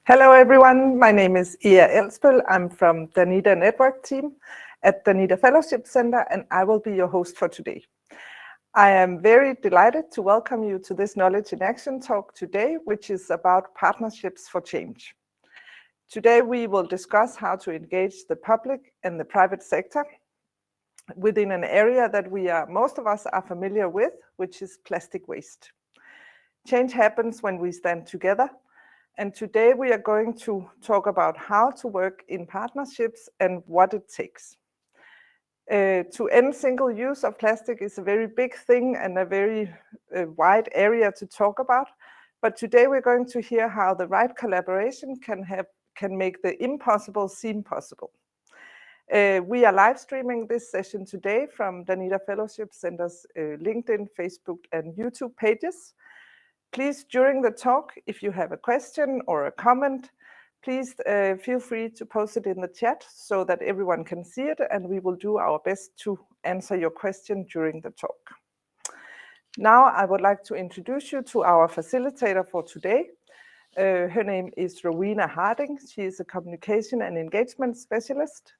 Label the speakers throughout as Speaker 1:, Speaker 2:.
Speaker 1: Hello everyone, my name is Ea Elspel. I'm from Danida Network team at Danida Fellowship Center, and I will be your host for today. I am very delighted to welcome you to this Knowledge in Action talk today, which is about partnerships for change. Today we will discuss how to engage the public and the private sector within an area that most of us are familiar with, which is plastic waste. Change happens when we stand together. And today we are going to talk about how to work in partnerships and what it takes. To end single use of plastic is a very big thing and a very wide area to talk about. But today we're going to hear how the right collaboration can make the impossible seem possible. We are live streaming this session today from Danida Fellowship Center's LinkedIn, Facebook, and YouTube pages. Please, during the talk, if you have a question or a comment, please feel free to post it in the chat so that everyone can see it, and we will do our best to answer your question during the talk. Now, I would like to introduce you to our facilitator for today. Her name is Rowena Harding. She is a communication and engagement specialist.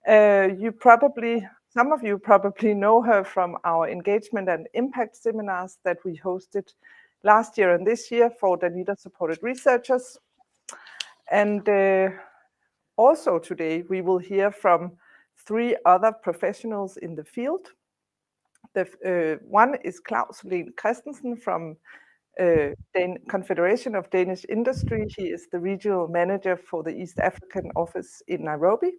Speaker 1: Some of you probably know her from our engagement and impact seminars that we hosted last year and this year for Danida-supported researchers. And also today, we will hear from 3 other professionals in the field. One is Klaus Lehn Christensen from Confederation of Danish Industry. He is the regional manager for the East African office in Nairobi.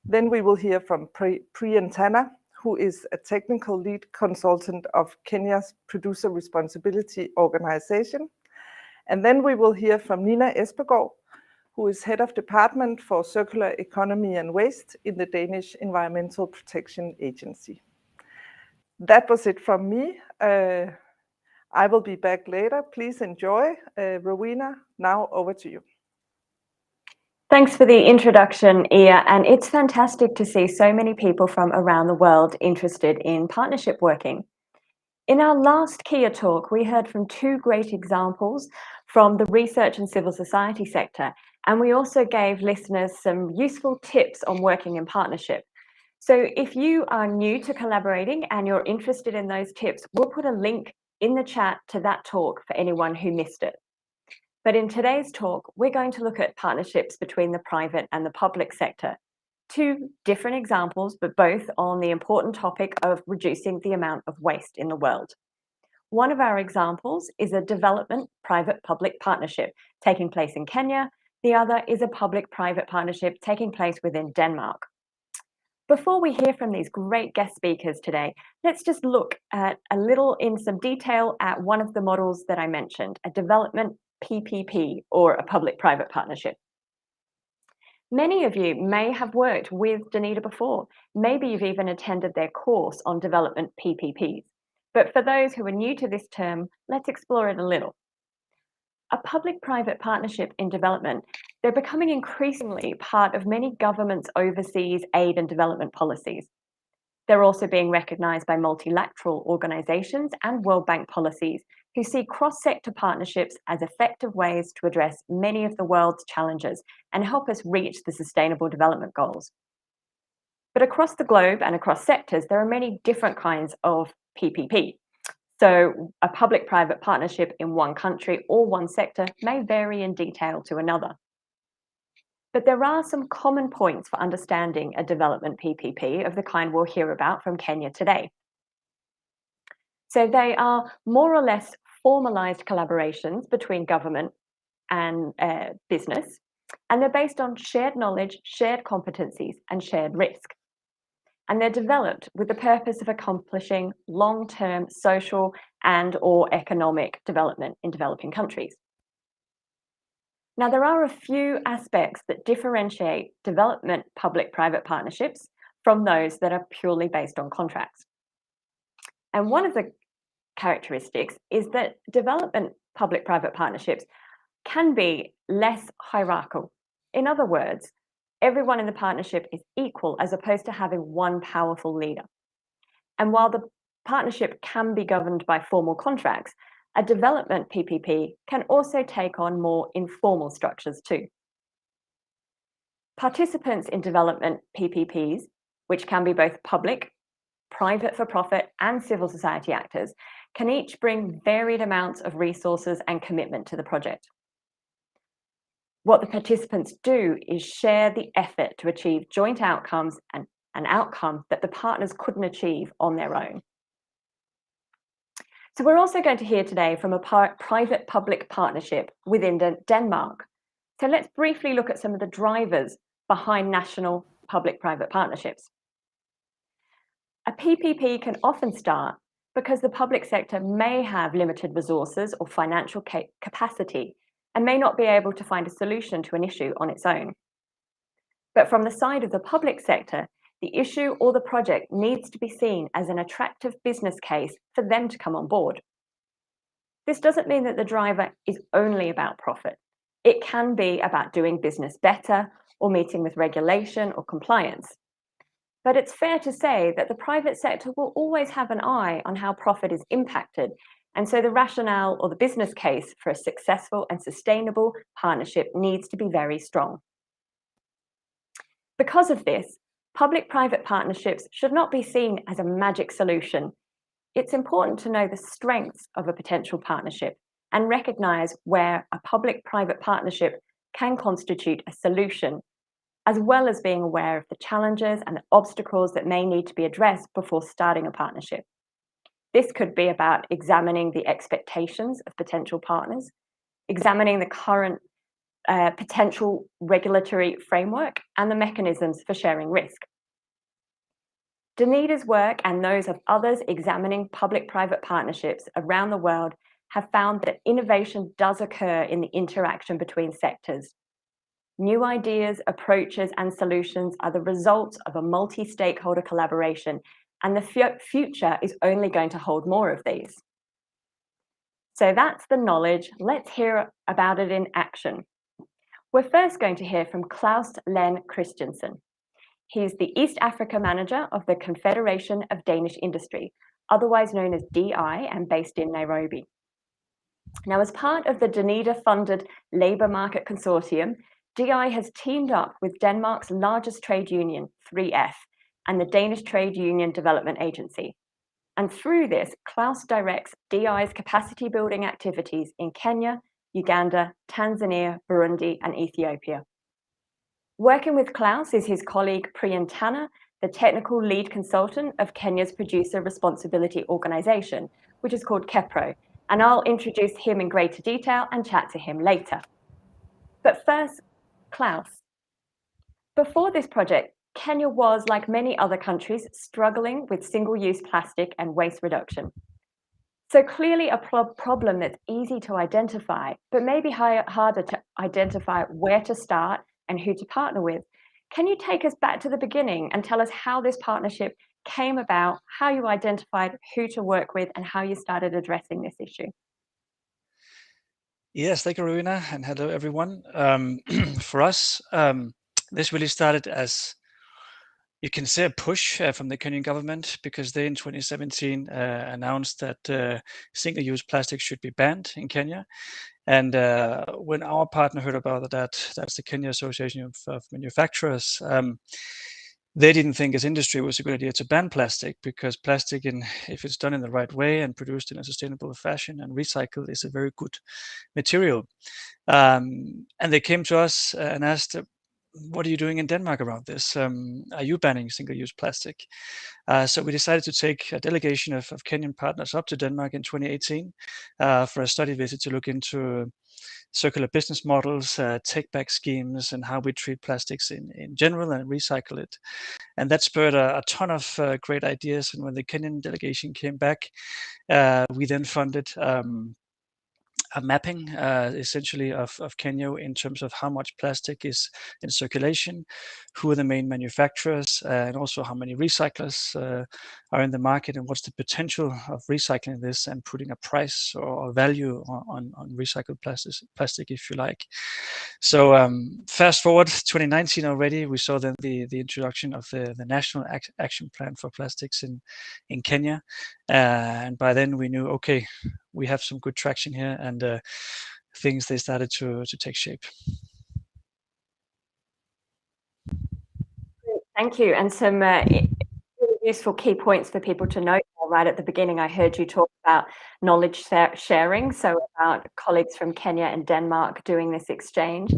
Speaker 1: Then we will hear from Priyen Tanna, who is a technical lead consultant of Kenya's Producer Responsibility Organization. And then we will hear from Nina Espegaard, who is head of department for circular economy and waste in the Danish Environmental Protection Agency. That was it from me. I will be back later. Please enjoy. Rowena, now over to you.
Speaker 2: Thanks for the introduction, Ea, and it's fantastic to see so many people from around the world interested in partnership working. In our last KEA talk, we heard from 2 great examples from the research and civil society sector, and we also gave listeners some useful tips on working in partnership. So if you are new to collaborating and you're interested in those tips, we'll put a link in the chat to that talk for anyone who missed it. But in today's talk, we're going to look at partnerships between the private and the public sector. 2 different examples, but both on the important topic of reducing the amount of waste in the world. One of our examples is a development private-public partnership taking place in Kenya. The other is a public-private partnership taking place within Denmark. Before we hear from these great guest speakers today, let's just look at a little in some detail at one of the models that I mentioned, a development PPP, or a public-private partnership. Many of you may have worked with Danida before. Maybe you've even attended their course on development PPPs. But for those who are new to this term, let's explore it a little. A public-private partnership in development, they're becoming increasingly part of many governments' overseas aid and development policies. They're also being recognized by multilateral organizations and World Bank policies who see cross-sector partnerships as effective ways to address many of the world's challenges and help us reach the Sustainable Development Goals. But across the globe and across sectors, there are many different kinds of PPP. So a public-private partnership in one country or one sector may vary in detail to another. But there are some common points for understanding a development PPP of the kind we'll hear about from Kenya today. So they are more or less formalized collaborations between government and business, and they're based on shared knowledge, shared competencies, and shared risk. And they're developed with the purpose of accomplishing long-term social and/or economic development in developing countries. Now, there are a few aspects that differentiate development public-private partnerships from those that are purely based on contracts. And one of the characteristics is that development public-private partnerships can be less hierarchical. In other words, everyone in the partnership is equal as opposed to having one powerful leader. And while the partnership can be governed by formal contracts, a development PPP can also take on more informal structures too. Participants in development PPPs, which can be both public, private for-profit and civil society actors, can each bring varied amounts of resources and commitment to the project. What the participants do is share the effort to achieve joint outcomes and an outcome that the partners couldn't achieve on their own. So we're also going to hear today from a private-public partnership within Denmark. So let's briefly look at some of the drivers behind national public-private partnerships. A PPP can often start because the public sector may have limited resources or financial capacity and may not be able to find a solution to an issue on its own. But from the side of the public sector, the issue or the project needs to be seen as an attractive business case for them to come on board. This doesn't mean that the driver is only about profit. It can be about doing business better or meeting with regulation or compliance. But it's fair to say that the private sector will always have an eye on how profit is impacted, and so the rationale or the business case for a successful and sustainable partnership needs to be very strong. Because of this, public-private partnerships should not be seen as a magic solution. It's important to know the strengths of a potential partnership and recognise where a public-private partnership can constitute a solution, as well as being aware of the challenges and the obstacles that may need to be addressed before starting a partnership. This could be about examining the expectations of potential partners, examining the current potential regulatory framework and the mechanisms for sharing risk. Danida's work and those of others examining public-private partnerships around the world have found that innovation does occur in the interaction between sectors. New ideas, approaches, and solutions are the result of a multi-stakeholder collaboration, and the future is only going to hold more of these. So that's the knowledge. Let's hear about it in action. We're first going to hear from Klaus Len Christensen. He's the East Africa manager of the Confederation of Danish Industry, otherwise known as DI, and based in Nairobi. Now, as part of the Danida-funded Labour Market Consortium, DI has teamed up with Denmark's largest trade union, 3F, and the Danish Trade Union Development Agency. And through this, Klaus directs DI's capacity building activities in Kenya, Uganda, Tanzania, Burundi, and Ethiopia. Working with Klaus is his colleague Priyen Tanna, the technical lead consultant of Kenya's Producer Responsibility Organisation, which is called KEPRO, and I'll introduce him in greater detail and chat to him later. But first, Klaus. Before this project, Kenya was, like many other countries, struggling with single-use plastic and waste reduction. So clearly a problem that's easy to identify, but maybe harder to identify where to start and who to partner with. Can you take us back to the beginning and tell us how this partnership came about, how you identified who to work with, and how you started addressing this issue?
Speaker 3: Yes, thank you, Rowena, and hello, everyone. For us, this really started as, you can say, a push from the Kenyan government, because they in 2017 announced that single-use plastic should be banned in Kenya. And when our partner heard about that, that's the Kenya Association of Manufacturers, they didn't think as industry it was a good idea to ban plastic, because plastic, if it's done in the right way and produced in a sustainable fashion and recycled, is a very good material. And they came to us and asked, what are you doing in Denmark around this? Are you banning single-use plastic? So we decided to take a delegation of Kenyan partners up to Denmark in 2018 for a study visit to look into circular business models, take-back schemes, and how we treat plastics in general and recycle it. And that spurred a ton of great ideas. And when the Kenyan delegation came back, we then funded a mapping essentially of Kenya in terms of how much plastic is in circulation, who are the main manufacturers, and also how many recyclers are in the market, and what's the potential of recycling this and putting a price or value on recycled plastic, if you like. So fast forward 2019 already, we saw then the introduction of the National Action Plan for Plastics in Kenya. And by then we knew, okay, we have some good traction here, and things, they started to take shape.
Speaker 2: Thank you. And some useful key points for people to note. Right at the beginning, I heard you talk about knowledge sharing, so about colleagues from Kenya and Denmark doing this exchange.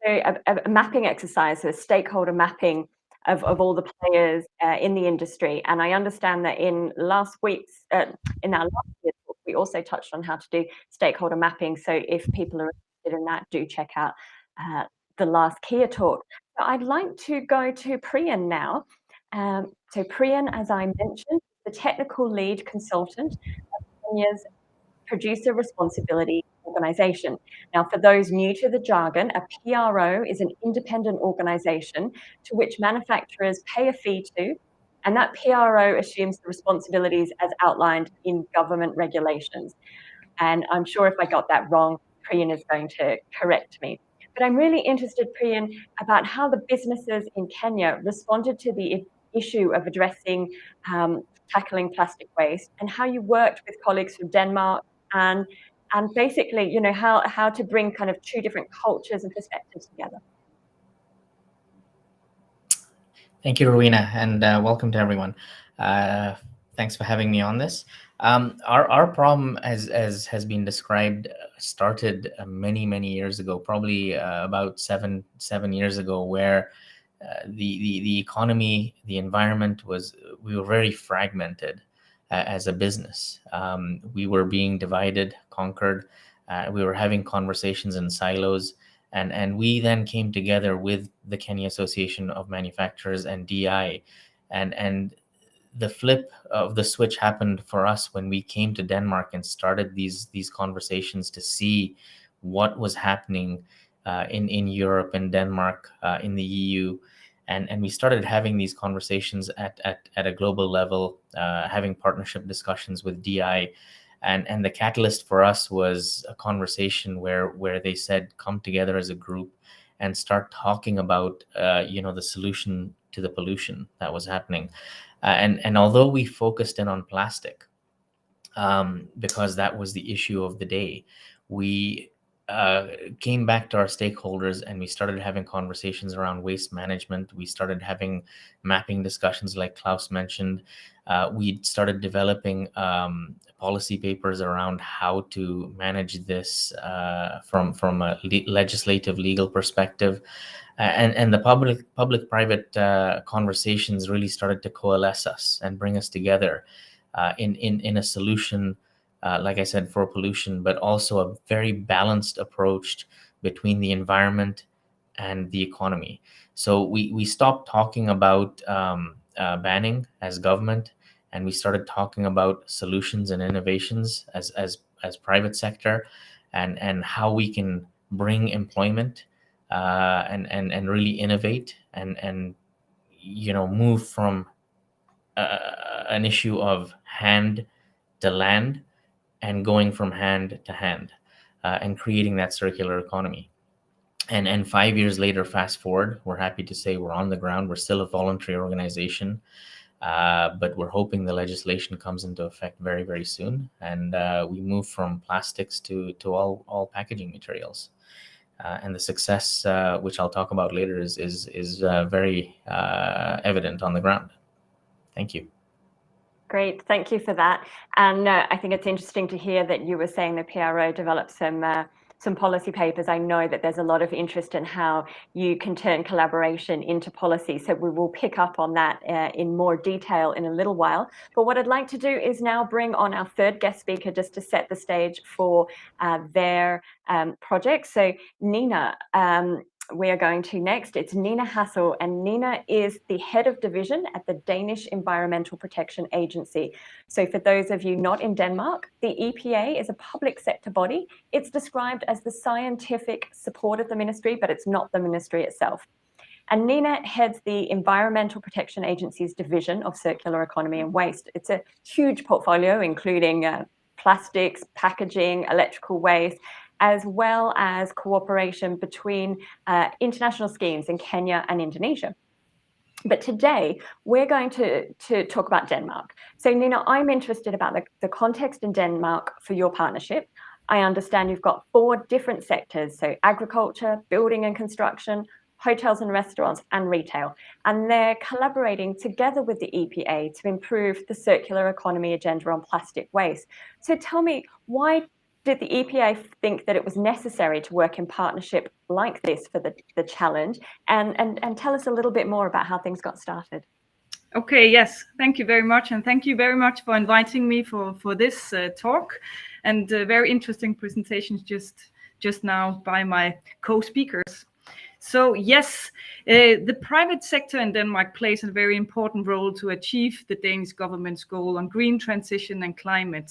Speaker 2: So a mapping exercise, so a stakeholder mapping of all the players in the industry. And I understand that in our last year's talk, we also touched on how to do stakeholder mapping. So if people are interested in that, do check out the last Kia talk. So I'd like to go to Priyen now. So Priyen, as I mentioned, the technical lead consultant of Kenya's Producer Responsibility Organization. Now, for those new to the jargon, a PRO is an independent organization to which manufacturers pay a fee to, and that PRO assumes the responsibilities as outlined in government regulations. And I'm sure if I got that wrong, Priyen is going to correct me. But I'm really interested, Priyen, about how the businesses in Kenya responded to the issue of addressing tackling plastic waste, and how you worked with colleagues from Denmark, and basically, you know, how to bring kind of two different cultures and perspectives together.
Speaker 4: Thank you, Rowena, and welcome to everyone. Thanks for having me on this. Our problem, as has been described, started many years ago, probably about seven years ago, where the economy, the environment we were very fragmented as a business. We were being divided, conquered. We were having conversations in silos. And we then came together with the Kenya Association of Manufacturers and DI. And the flip of the switch happened for us when we came to Denmark and started these conversations to see what was happening in Europe and Denmark, in the EU. And we started having these conversations at a global level, having partnership discussions with DI. And the catalyst for us was a conversation where they said, come together as a group and start talking about, the solution to the pollution that was happening. And although we focused in on plastic, because that was the issue of the day, we came back to our stakeholders and we started having conversations around waste management. We started having mapping discussions like Klaus mentioned. We started developing policy papers around how to manage this from a legislative legal perspective. And the public-private conversations really started to coalesce us and bring us together in a solution, like I said, for pollution, but also a very balanced approach between the environment and the economy. So we stopped talking about banning as government, and we started talking about solutions and innovations as private sector, and how we can bring employment and really innovate and move from an issue of hand to land and going from hand to hand, and creating that circular economy. And 5 years later, fast forward, we're happy to say we're on the ground. We're still a voluntary organization, but we're hoping the legislation comes into effect very soon, and we move from plastics to all packaging materials. And the success, which I'll talk about later, is very evident on the ground. Thank you.
Speaker 2: Great, thank you for that. And I think it's interesting to hear that you were saying the PRO developed some policy papers. I know that there's a lot of interest in how you can turn collaboration into policy. So we will pick up on that in more detail in a little while. But what I'd like to do is now bring on our third guest speaker just to set the stage for their project. So Nina, we are going to next. It's Nina Hassell, and Nina is the head of division at the Danish Environmental Protection Agency. So for those of you not in Denmark, the EPA is a public sector body. It's described as the scientific support of the ministry, but it's not the ministry itself. And Nina heads the Environmental Protection Agency's division of circular economy and waste. It's a huge portfolio, including plastics, packaging, electrical waste, as well as cooperation between international schemes in Kenya and Indonesia. But today, we're going to talk about Denmark. So Nina, I'm interested about the context in Denmark for your partnership. I understand you've got 4 different sectors, so agriculture, building and construction, hotels and restaurants, and retail. And they're collaborating together with the EPA to improve the circular economy agenda on plastic waste. So tell me, why did the EPA think that it was necessary to work in partnership like this for the challenge? And tell us a little bit more about how things got started.
Speaker 5: Okay, yes, thank you very much. And thank you very much for inviting me for this talk, and very interesting presentations just now by my co-speakers. So yes, the private sector in Denmark plays a very important role to achieve the Danish government's goal on green transition and climate.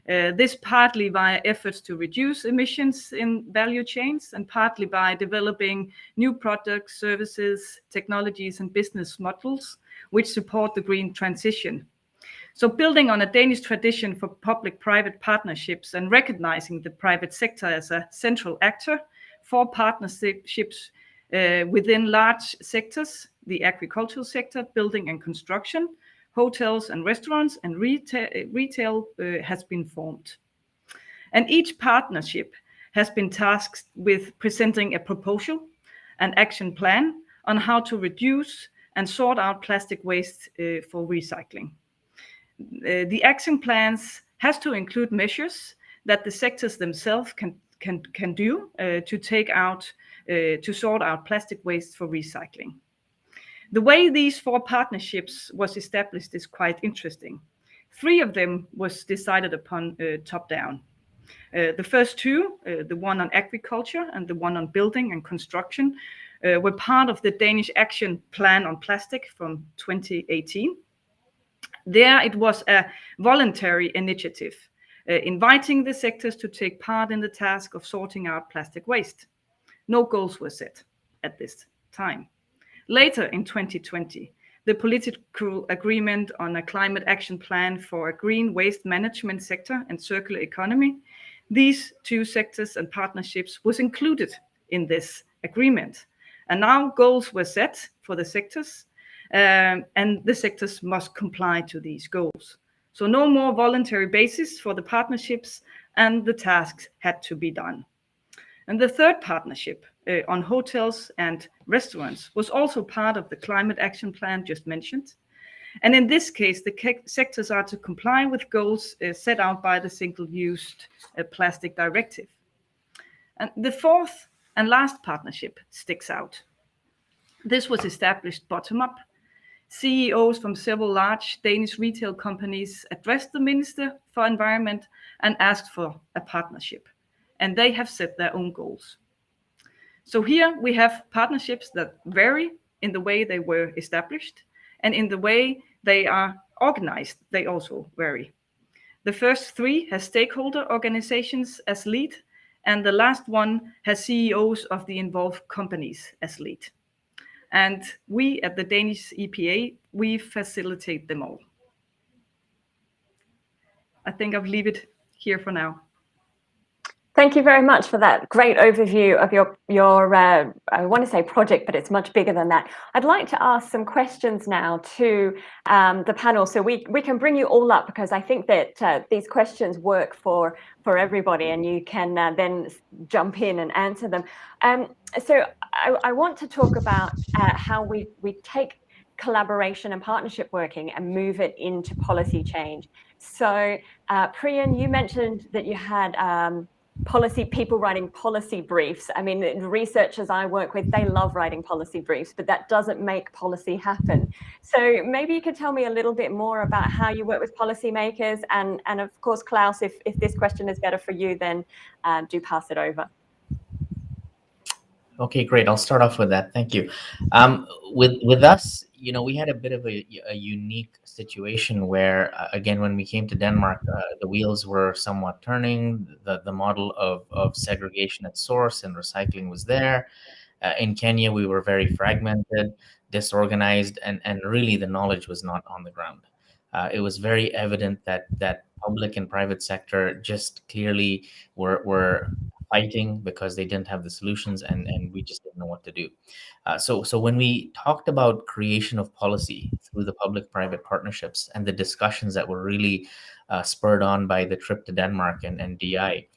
Speaker 5: This partly via efforts to reduce emissions in value chains, and partly by developing new products, services, technologies, and business models which support the green transition. So building on a Danish tradition for public-private partnerships and recognizing the private sector as a central actor for partnerships within large sectors, the agricultural sector, building and construction, hotels and restaurants, and retail has been formed. And each partnership has been tasked with presenting a proposal, an action plan on how to reduce and sort out plastic waste for recycling. The action plans has to include measures that the sectors themselves can do to sort out plastic waste for recycling. The way these 4 partnerships was established is quite interesting. 3 of them was decided upon top down. The first 2, the one on agriculture and the one on building and construction, were part of the Danish Action Plan on Plastic from 2018. There it was a voluntary initiative, inviting the sectors to take part in the task of sorting out plastic waste. No goals were set at this time. Later in 2020, the political agreement on a climate action plan for a green waste management sector and circular economy, these 2 sectors and partnerships was included in this agreement. And now goals were set for the sectors, and the sectors must comply to these goals. So no more voluntary basis for the partnerships, and the tasks had to be done. And the third partnership on hotels and restaurants was also part of the climate action plan just mentioned. And in this case, the sectors are to comply with goals set out by the Single-Use Plastic Directive. And the fourth and last partnership sticks out. This was established bottom-up. CEOs from several large Danish retail companies addressed the Minister for Environment and asked for a partnership. And they have set their own goals. So here we have partnerships that vary in the way they were established, and in the way they are organized, they also vary. The first 3 has stakeholder organizations as lead, and the last one has CEOs of the involved companies as lead. And we at the Danish EPA, we facilitate them all. I think I'll leave it here for now.
Speaker 2: Thank you very much for that great overview of your I want to say project, but it's much bigger than that. I'd like to ask some questions now to the panel, so we can bring you all up, because I think that these questions work for everybody, and you can then jump in and answer them. So I want to talk about how we take collaboration and partnership working and move it into policy change. So Priyen, you mentioned that you had people writing policy briefs. I mean, the researchers I work with, they love writing policy briefs, but that doesn't make policy happen. So maybe you could tell me a little bit more about how you work with policymakers, and of course, Klaus, if this question is better for you, then do pass it over.
Speaker 4: Okay, great. I'll start off with that. Thank you. With us, we had a bit of a unique situation where, again, when we came to Denmark, the wheels were somewhat turning. The model of segregation at source and recycling was there. In Kenya, we were very fragmented, disorganized, and really the knowledge was not on the ground. It was very evident that public and private sector just clearly were fighting because they didn't have the solutions, and we just didn't know what to do. So when we talked about creation of policy through the public-private partnerships and the discussions that were really spurred on by the trip to Denmark and DI,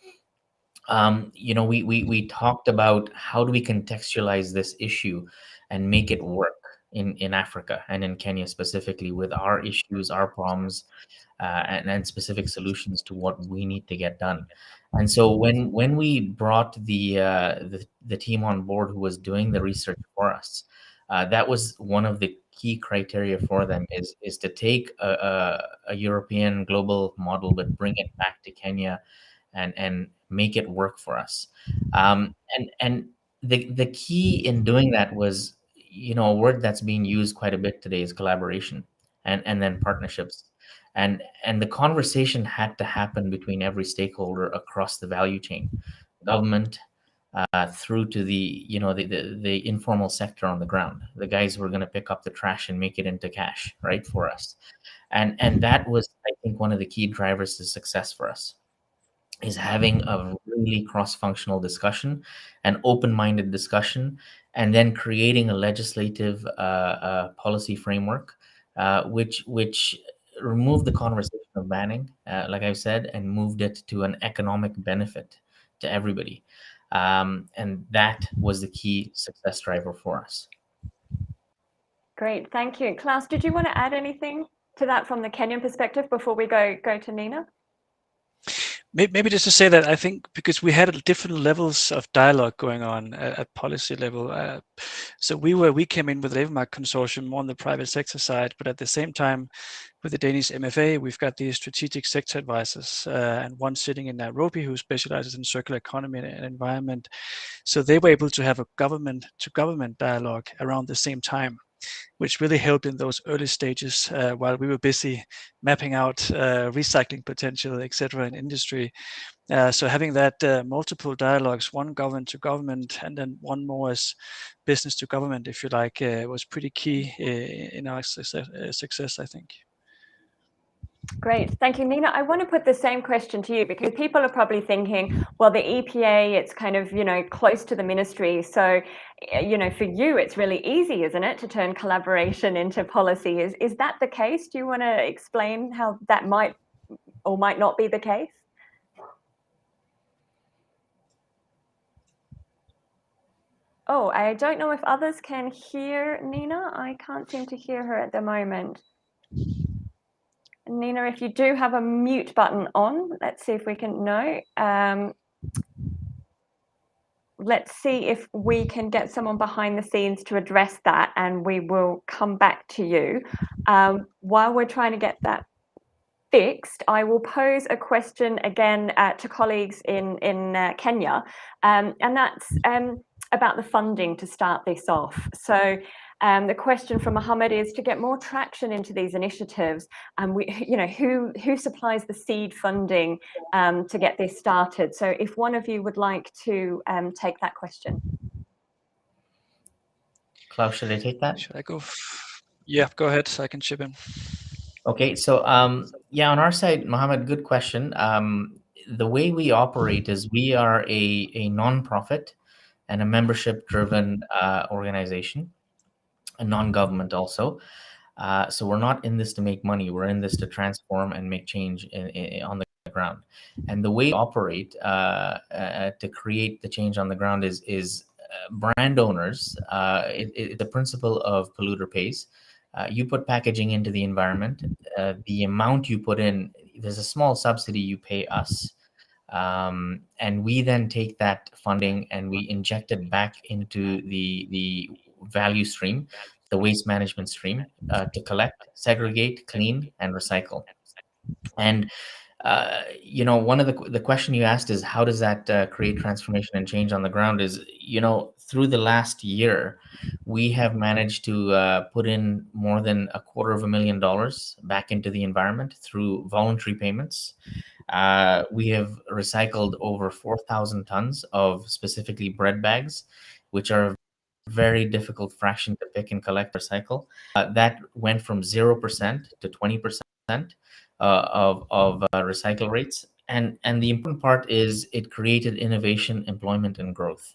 Speaker 4: we talked about how do we contextualize this issue and make it work in Africa and in Kenya specifically, with our issues, our problems, and specific solutions to what we need to get done. And so when we brought the team on board who was doing the research for us, that was one of the key criteria for them, is to take a European global model but bring it back to Kenya and make it work for us. And the key in doing that was, a word that's being used quite a bit today is collaboration and then partnerships. And the conversation had to happen between every stakeholder across the value chain, government, through to the informal sector on the ground, the guys who are going to pick up the trash and make it into cash, right, for us. And that was, I think, one of the key drivers to success for us, is having a really cross-functional discussion, an open-minded discussion, and then creating a legislative policy framework, which removed the conversation of banning, like I said, and moved it to an economic benefit to everybody. And that was the key success driver for us.
Speaker 2: Great, thank you. Klaus, did you want to add anything to that from the Kenyan perspective before we go to Nina?
Speaker 3: Maybe just to say that I think because we had different levels of dialogue going on at policy level. So we came in with the Labour Market Consortium more on the private sector side, but at the same time with the Danish MFA, we've got the strategic sector advisors and one sitting in Nairobi who specializes in circular economy and environment. So they were able to have a government to government dialogue around the same time, which really helped in those early stages while we were busy mapping out recycling potential, etc., in industry. So having that multiple dialogues, one government to government, and then one more as business to government, if you like, was pretty key in our success, I think.
Speaker 2: Great, thank you, Nina. I want to put the same question to you because people are probably thinking, well, the EPA, it's kind of, close to the ministry. So, for you, it's really easy, isn't it, to turn collaboration into policy? Is that the case? Do you want to explain how that might or might not be the case? Oh, I don't know if others can hear Nina. I can't seem to hear her at the moment. Nina, if you do have a mute button on, let's see if we can, let's see if we can get someone behind the scenes to address that, and we will come back to you. While we're trying to get that fixed, I will pose a question again to colleagues in Kenya, and that's about the funding to start this off. So the question from Mohammed is to get more traction into these initiatives, and who supplies the seed funding to get this started. So if one of you would like to take that question.
Speaker 4: Klaus, should I take that?
Speaker 3: Should I go? Yeah, go ahead. I can chip in.
Speaker 4: Okay, so on our side, Mohammed, good question. The way we operate is we are a non-profit and a membership-driven organization, a non-government also. So we're not in this to make money. We're in this to transform and make change on the ground. And the way we operate to create the change on the ground is brand owners. The principle of polluter pays. You put packaging into the environment. The amount you put in, there's a small subsidy you pay us. And we then take that funding and we inject it back into the value stream, the waste management stream, to collect, segregate, clean, and recycle. And one of the question you asked is how does that create transformation and change on the ground? Is through the last year, we have managed to put in more than $250,000 back into the environment through voluntary payments. We have recycled over 4,000 tons of specifically bread bags, which are a very difficult fraction to pick and collect, recycle. That went from 0% to 20% of recycle rates. And the important part is it created innovation, employment, and growth.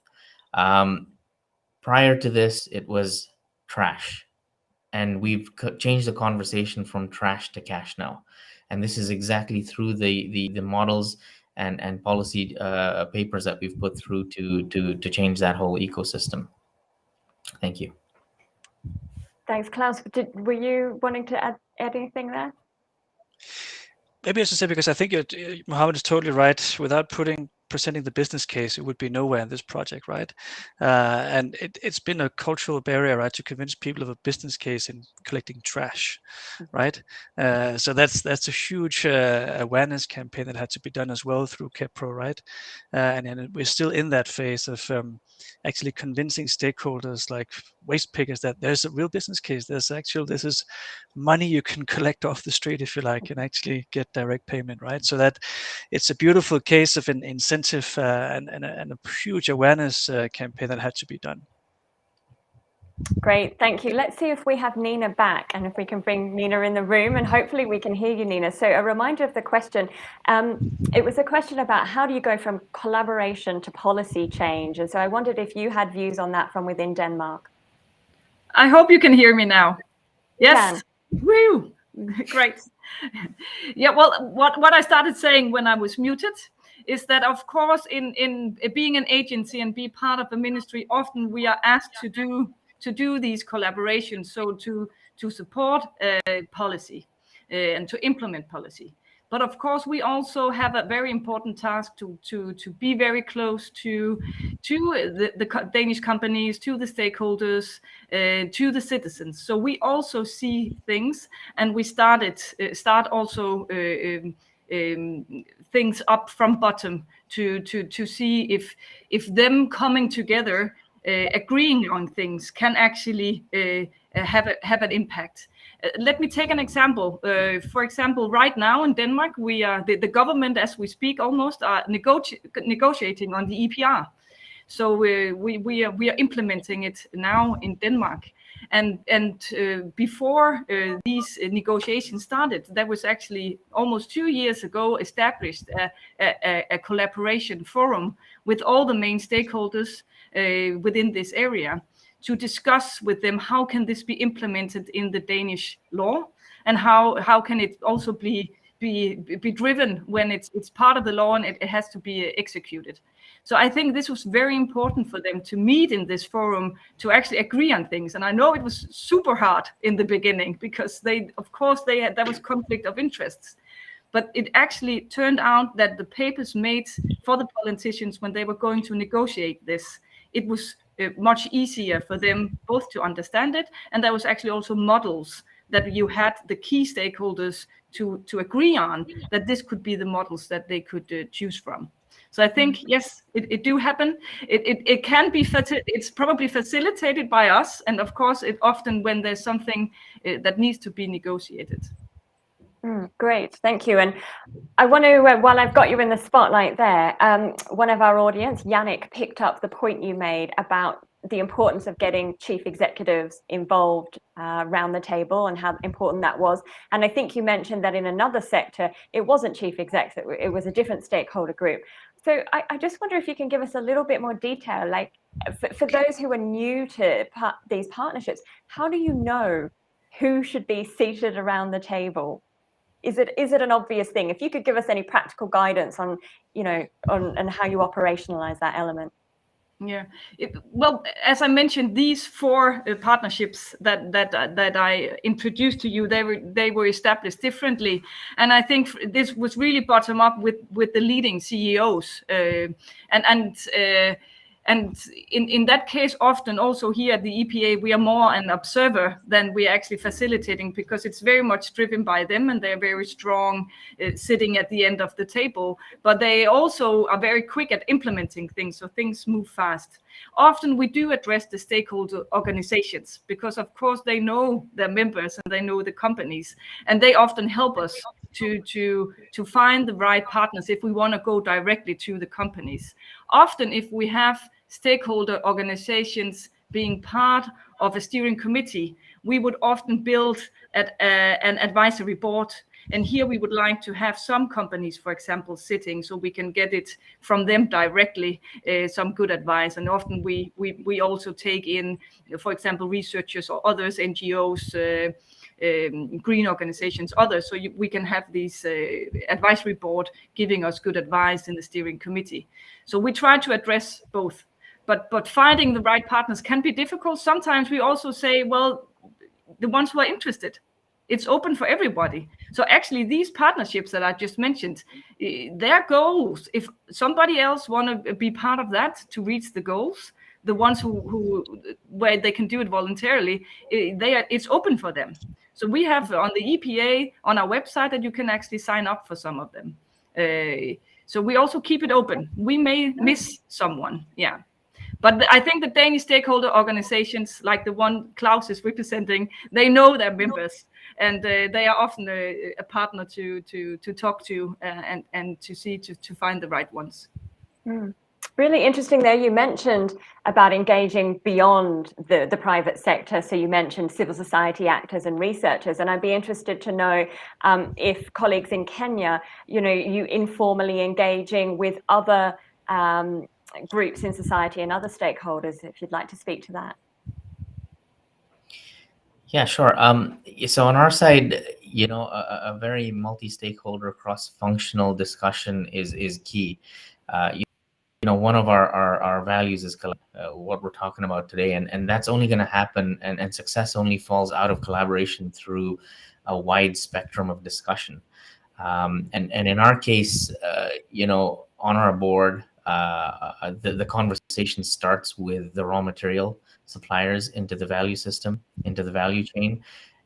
Speaker 4: prior to this, it was trash. And we've changed the conversation from trash to cash now. And this is exactly through the models and policy papers that we've put through to change that whole ecosystem. Thank you.
Speaker 2: Thanks, Klaus. Were you wanting to add anything there?
Speaker 3: Maybe I should say, because I think Mohammed is totally right. Without presenting the business case, it would be nowhere in this project, right? And it's been a cultural barrier, right, to convince people of a business case in collecting trash, right? So that's a huge awareness campaign that had to be done as well through KEPRO, right? And we're still in that phase of actually convincing stakeholders like waste pickers that there's a real business case. This is money you can collect off the street, if you like, and actually get direct payment, right? So that it's a beautiful case of an incentive and a huge awareness campaign that had to be done.
Speaker 2: Great, thank you. Let's see if we have Nina back and if we can bring Nina in the room, and hopefully we can hear you, Nina. So a reminder of the question. It was a question about how do you go from collaboration to policy change? And so I wondered if you had views on that from within Denmark.
Speaker 5: I hope you can hear me now. Yes.
Speaker 2: Can.
Speaker 5: Woo! Great. Yeah, well, what I started saying when I was muted is that, of course, in being an agency and be part of a ministry, often we are asked to do these collaborations, so to support policy and to implement policy. But of course, we also have a very important task to be very close to the Danish companies, to the stakeholders, to the citizens. So we also see things, and we start also things up from bottom to see if them coming together, agreeing on things, can actually have an impact. Let me take an example. For example, right now in Denmark, we are the government, as we speak, almost are negotiating on the EPR. So we are implementing it now in Denmark. And before these negotiations started, there was actually almost 2 years ago established a collaboration forum with all the main stakeholders within this area, to discuss with them how can this be implemented in the Danish law, and how can it also be driven when it's part of the law and it has to be executed. So I think this was very important for them to meet in this forum to actually agree on things. And I know it was super hard in the beginning, because there was conflict of interests. But it actually turned out that the papers made for the politicians when they were going to negotiate this, it was much easier for them both to understand it, and there was actually also models that you had the key stakeholders to agree on, that this could be the models that they could choose from. So I think, yes, it do happen. It can be, it's probably facilitated by us, and of course it often when there's something that needs to be negotiated.
Speaker 2: Great, thank you. And I want to, while I've got you in the spotlight there, one of our audience, Yannick, picked up the point you made about the importance of getting chief executives involved around the table and how important that was. And I think you mentioned that in another sector, it wasn't chief execs, it was a different stakeholder group. So I just wonder if you can give us a little bit more detail, like for those who are new to these partnerships, how do you know who should be seated around the table? Is it an obvious thing? If you could give us any practical guidance on, on how you operationalize that element.
Speaker 5: Yeah, well, as I mentioned, these 4 partnerships that I introduced to you, they were established differently, and I think this was really bottom up with the leading CEOs, and in that case, often also here at the EPA, we are more an observer than we are actually facilitating, because it's very much driven by them, and they're very strong sitting at the end of the table. But they also are very quick at implementing things, so things move fast. Often we do address the stakeholder organizations, because of course they know their members and they know the companies, and they often help us to find the right partners if we want to go directly to the companies. Often if we have stakeholder organizations being part of a steering committee, we would often build an advisory board. And here we would like to have some companies, for example, sitting, so we can get it from them directly, some good advice. And often we also take in, for example, researchers or others, NGOs, green organizations, others, so we can have these advisory board giving us good advice in the steering committee. So we try to address both, but finding the right partners can be difficult. Sometimes we also say, well, the ones who are interested, it's open for everybody. So actually these partnerships that I just mentioned, their goals, if somebody else want to be part of that to reach the goals, the ones who where they can do it voluntarily, it's open for them. So we have on the EPA, on our website, that you can actually sign up for some of them. So we also keep it open. We may miss someone, yeah. But I think the Danish stakeholder organizations, like the one Klaus is representing, they know their members, and they are often a partner to talk to and to see to find the right ones.
Speaker 2: Mm. Really interesting there. You mentioned about engaging beyond the private sector. So you mentioned civil society actors and researchers, and I'd be interested to know if colleagues in Kenya, you informally engaging with other groups in society and other stakeholders, if you'd like to speak to that.
Speaker 4: Yeah, sure. So on our side, a very multi-stakeholder, cross-functional discussion is key. One of our values is what we're talking about today, and that's only going to happen, and success only falls out of collaboration through a wide spectrum of discussion. And in our case, on our board, the conversation starts with the raw material suppliers into the value system, into the value chain,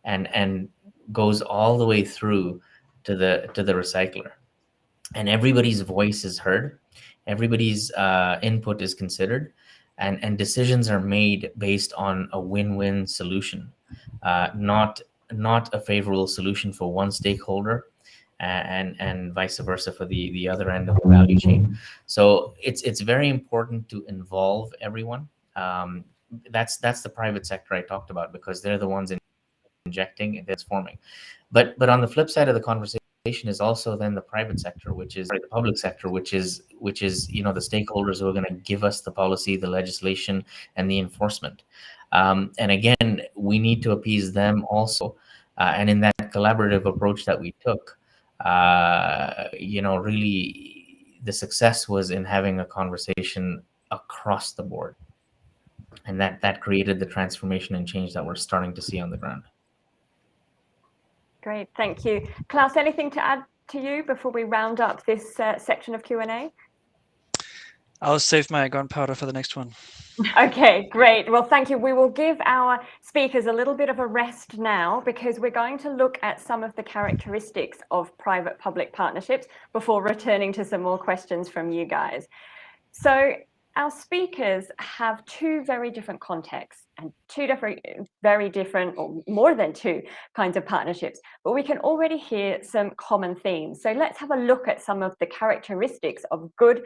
Speaker 4: and goes all the way through to the recycler. And everybody's voice is heard, everybody's input is considered, and decisions are made based on a win-win solution, not a favorable solution for one stakeholder and vice versa for the other end of the value chain. So it's very important to involve everyone. That's the private sector I talked about, because they're the ones injecting and transforming. But on the flip side of the conversation is also then the private sector, which is the public sector, which is the stakeholders who are going to give us the policy, the legislation, and the enforcement. And again, we need to appease them also. And in that collaborative approach that we took, really the success was in having a conversation across the board, and that created the transformation and change that we're starting to see on the ground.
Speaker 2: Great, thank you. Klaus, anything to add to you before we round up this section of Q&A?
Speaker 3: I'll save my gunpowder for the next one.
Speaker 2: Okay, great. Well, thank you. We will give our speakers a little bit of a rest now, because we're going to look at some of the characteristics of private-public partnerships before returning to some more questions from you guys. So our speakers have two very different contexts and two very different, or more than two kinds of partnerships, but we can already hear some common themes. So let's have a look at some of the characteristics of good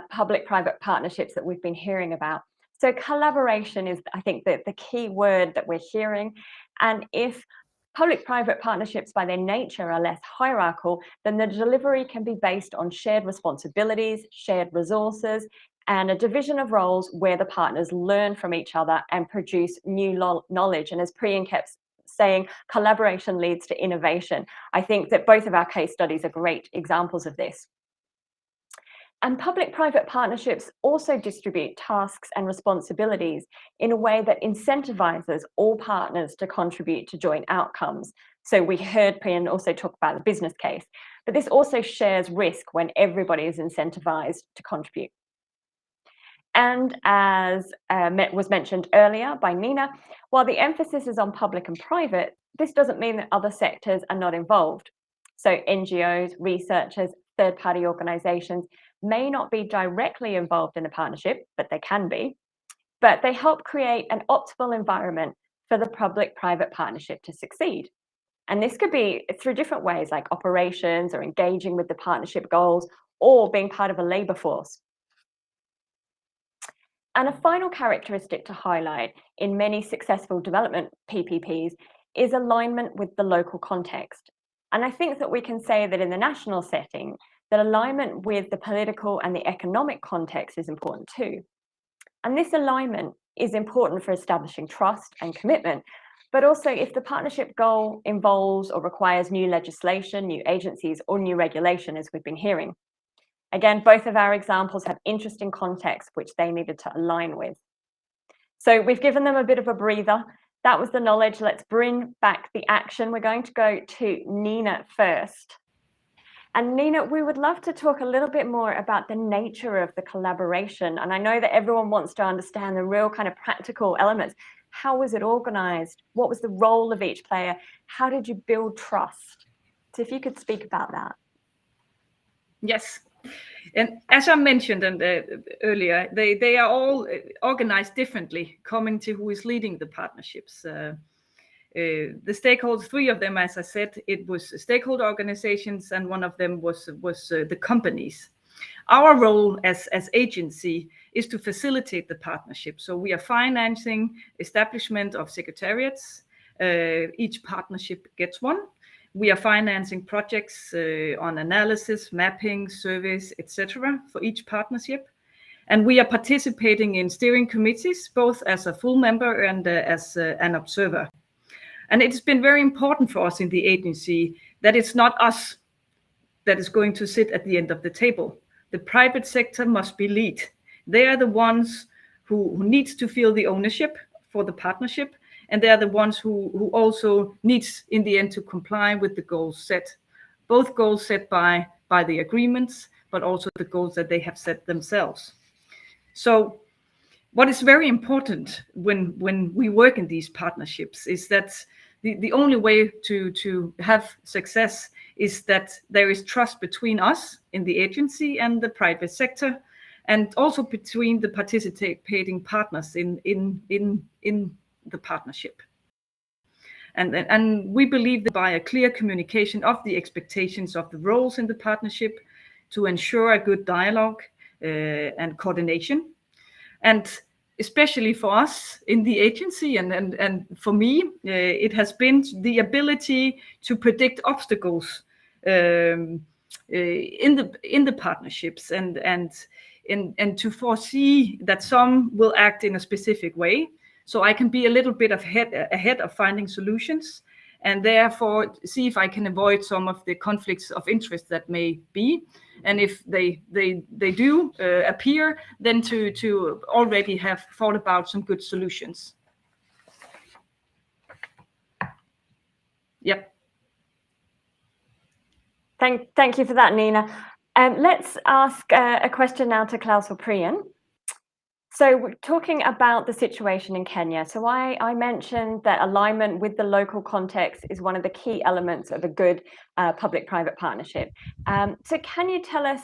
Speaker 2: public-private partnerships that we've been hearing about. So collaboration is, I think, the key word that we're hearing. And if public-private partnerships by their nature are less hierarchical, then the delivery can be based on shared responsibilities, shared resources, and a division of roles where the partners learn from each other and produce new knowledge. And as Priyen kept saying, collaboration leads to innovation. I think that both of our case studies are great examples of this. And public-private partnerships also distribute tasks and responsibilities in a way that incentivizes all partners to contribute to joint outcomes. So we heard Priyen also talk about the business case, but this also shares risk when everybody is incentivized to contribute. And as was mentioned earlier by Nina, while the emphasis is on public and private, this doesn't mean that other sectors are not involved. So NGOs, researchers, third-party organizations may not be directly involved in the partnership, but they can be. But they help create an optimal environment for the public-private partnership to succeed. And this could be through different ways, like operations or engaging with the partnership goals, or being part of a labor force. And a final characteristic to highlight in many successful development PPPs is alignment with the local context. And I think that we can say that in the national setting, that alignment with the political and the economic context is important too. And this alignment is important for establishing trust and commitment, but also if the partnership goal involves or requires new legislation, new agencies, or new regulation, as we've been hearing. Again, both of our examples have interesting context which they needed to align with. So we've given them a bit of a breather. That was the knowledge. Let's bring back the action. We're going to go to Nina first. And Nina, we would love to talk a little bit more about the nature of the collaboration. And I know that everyone wants to understand the real kind of practical elements. How was it organized? What was the role of each player? How did you build trust? So if you could speak about that.
Speaker 5: Yes. And as I mentioned earlier, they are all organized differently, coming to who is leading the partnerships. The stakeholders, 3 of them, as I said, it was stakeholder organizations, and 1 of them was the companies. Our role as agency is to facilitate the partnership. So we are financing establishment of secretariats. Each partnership gets 1. We are financing projects on analysis, mapping, surveys, etc. for each partnership. And we are participating in steering committees, both as a full member and as an observer. And it's been very important for us in the agency that it's not us that is going to sit at the end of the table. The private sector must be lead. They are the ones who needs to feel the ownership for the partnership, and they are the ones who also needs in the end to comply with the goals set. Both goals set by the agreements, but also the goals that they have set themselves. So what is very important when we work in these partnerships is that the only way to have success is that there is trust between us in the agency and the private sector, and also between the participating partners in the partnership. And we believe that by a clear communication of the expectations of the roles in the partnership to ensure a good dialogue and coordination. And especially for us in the agency and for me, it has been the ability to predict obstacles in the partnerships and to foresee that some will act in a specific way. So I can be a little bit ahead of finding solutions, and therefore see if I can avoid some of the conflicts of interest that may be. And if they do appear, then to already have thought about some good solutions. Yep.
Speaker 2: Thank you for that, Nina. Let's ask a question now to Klaus or Priyen. So we're talking about the situation in Kenya. So I mentioned that alignment with the local context is one of the key elements of a good public-private partnership. So can you tell us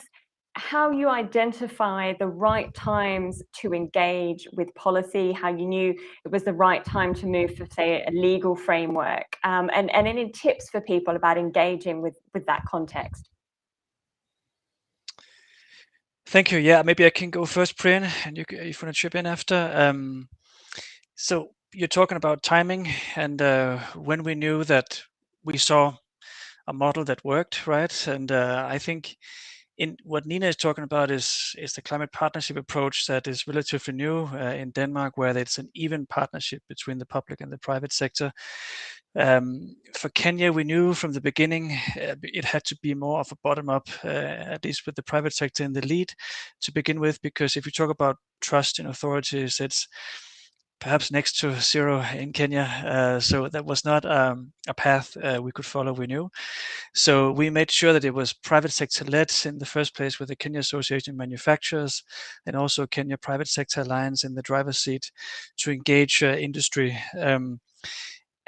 Speaker 2: how you identify the right times to engage with policy, how you knew it was the right time to move for, say, a legal framework, and any tips for people about engaging with that context?
Speaker 3: Thank you. Yeah, maybe I can go first, Priyen, and if you want to chip in after. So you're talking about timing, and when we knew that we saw a model that worked, right? And I think in what Nina is talking about is the climate partnership approach that is relatively new in Denmark, where it's an even partnership between the public and the private sector. For Kenya, we knew from the beginning it had to be more of a bottom-up, at least with the private sector in the lead to begin with, because if you talk about trust in authorities, it's perhaps next to zero in Kenya. So that was not a path we could follow, we knew. So we made sure that it was private sector led in the first place with the Kenya Association of Manufacturers and also Kenya Private Sector Alliance in the driver's seat to engage industry.